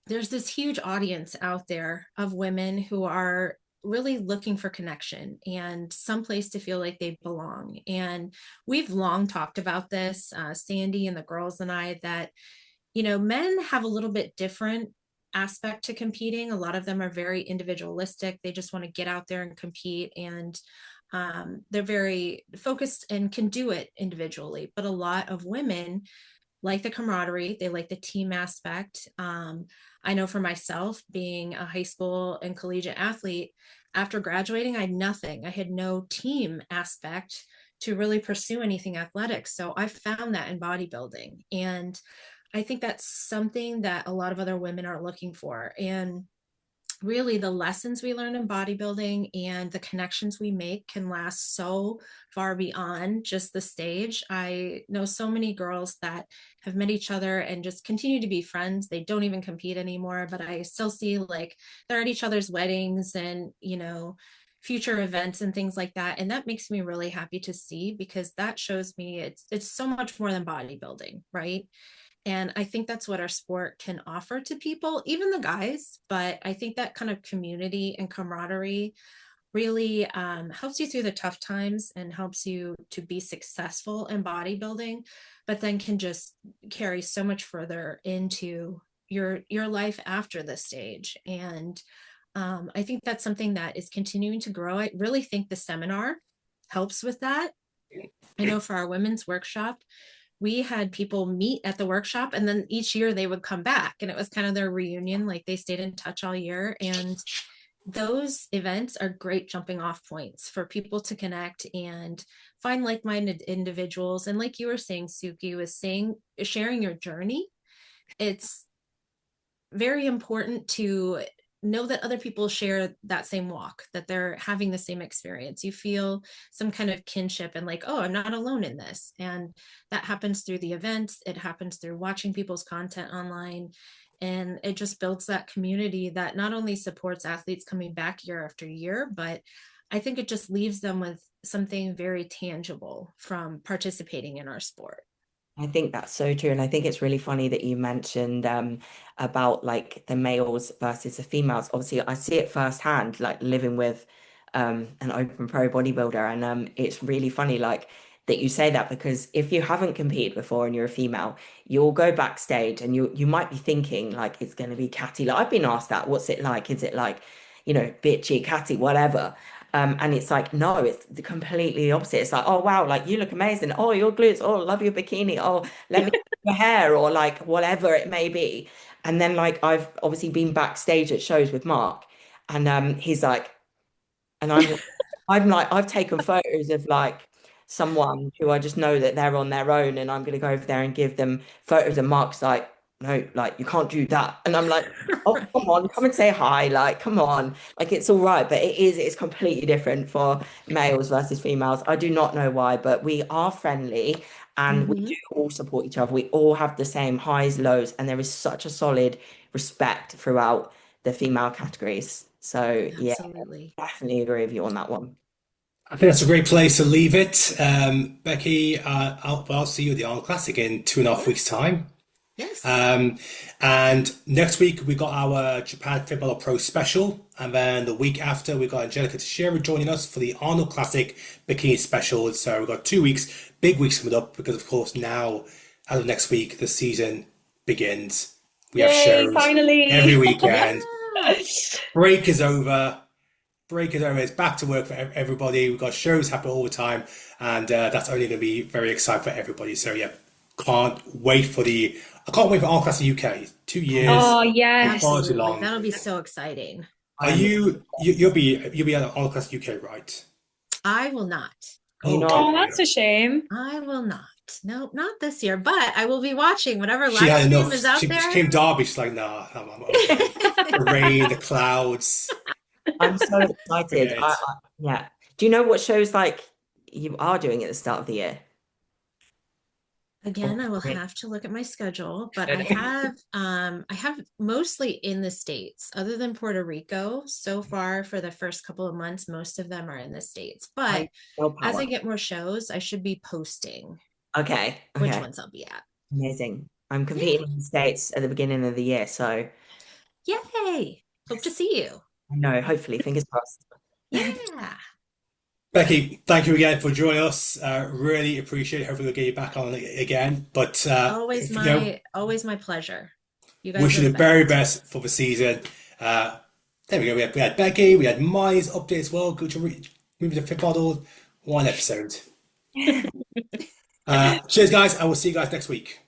there's this huge audience out there of women who are really looking for connection and someplace to feel like they belong. And we've long talked about this, Sandy and the girls and I, that, you know, men have a little bit different aspect to competing. A lot of them are very individualistic. They just want to get out there and compete, and they're very focused and can do it individually. But a lot of women like the camaraderie, they like the team aspect. I know for myself, being a high school and collegiate athlete, after graduating, I had nothing. I had no team aspect to really pursue anything athletics. So I found that in bodybuilding. And I think that's something that a lot of other women are looking for. And really the lessons we learn in bodybuilding and the connections we make can last so far beyond just the stage. I know so many girls that have met each other and just continue to be friends. They don't even compete anymore, but I still see like they're at each other's weddings and, you know, future events and things like that. And that makes me really happy to see, because that shows me it's so much more than bodybuilding, right? And I think that's what our sport can offer to people, even the guys. But I think that kind of community and camaraderie really helps you through the tough times and helps you to be successful in bodybuilding, but then can just carry so much further into your life after the stage. And I think that's something that is continuing to grow. I really think the seminar helps with that. I know for our women's workshop, we had people meet at the workshop, and then each year they would come back, and it was kind of their reunion. Like they stayed in touch all year. And those events are great jumping off points for people to connect and find like-minded individuals. And like you were saying, Suki was saying, sharing your journey. It's very important to know that other people share that same walk, that they're having the same experience. You feel some kind of kinship and like, oh, I'm not alone in this. And that happens through the events. It happens through watching people's content online. And it just builds that community that not only supports athletes coming back year after year, but I think it just leaves them with something very tangible from participating in our sport. I think that's so true. And I think it's really funny that you mentioned about like the males versus the females. Obviously, I see it firsthand, like living with an open pro bodybuilder. And it's really funny, like that you say that, because if you haven't competed before and you're a female, you'll go backstage and you might be thinking like it's going to be catty. Like I've been asked that, what's it like? Is it like, you know, bitchy, catty, whatever? And it's like, no, it's completely the opposite. It's like, oh, wow, like you look amazing. Oh, your glutes. Oh, love your bikini. Oh, let me your hair, or like whatever it may be. And then like I've obviously been backstage at shows with Mark, and he's like, and I've taken photos of like someone who I just know that they're on their own, and I'm gonna go over there and give them photos, and Mark's like, no, like you can't do that. And I'm like, oh, come on, come and say hi. Like, come on. Like, it's all right. But it's completely different for males versus females. I do not know why, but we are friendly and we do all support each other. We all have the same highs, lows, and there is such a solid respect throughout the female categories. So yeah, definitely agree with you on that one. I think that's a great place to leave it. Becky, I'll see you at the Arnold Classic in 2.5 weeks' time. Yes. And next week we got our Japan Fit Model Pro special, and then the week after we got Angelica Teixeira joining us for the Arnold Classic Bikini special. So we've got 2 weeks, big weeks coming up, because of course now, as of next week, the season begins. We have shows finally every weekend. Break is over. It's back to work for everybody. We've got shows happening all the time, and that's only going to be very exciting for everybody. So yeah, can't wait for I can't wait for AL-SARAF UK. 2 years. Oh yes, far too long. That'll be so exciting. Are you'll be at AL-SARAF UK, right? I will not. Oh, that's a shame. I will not. No, not this year. But I will be watching whatever She live had stream enough. is out She there. came Derby. She's like, nah, I'm okay. The rain, the clouds. I'm so excited. Yeah. Do you know what shows like you are doing at the start of the year? Again, I will have to look at my schedule, but I have mostly in the States, other than Puerto Rico. So far for the first couple of months, most of them are in the States. But as I get more shows, I should be posting which ones I'll be at. Amazing. I'm competing in the States at the beginning of the year, so yay! Hope to see you. I know, hopefully, fingers crossed. Yeah. Becky, thank you again for joining us. Really appreciate it. Hopefully we'll get you back on again. But always my pleasure. You guys wish you the very best for the season. There we go. We had Becky, we had Marnie's update as well. Good to move to Fit Model. One episode. Cheers, guys. I will see you guys next week.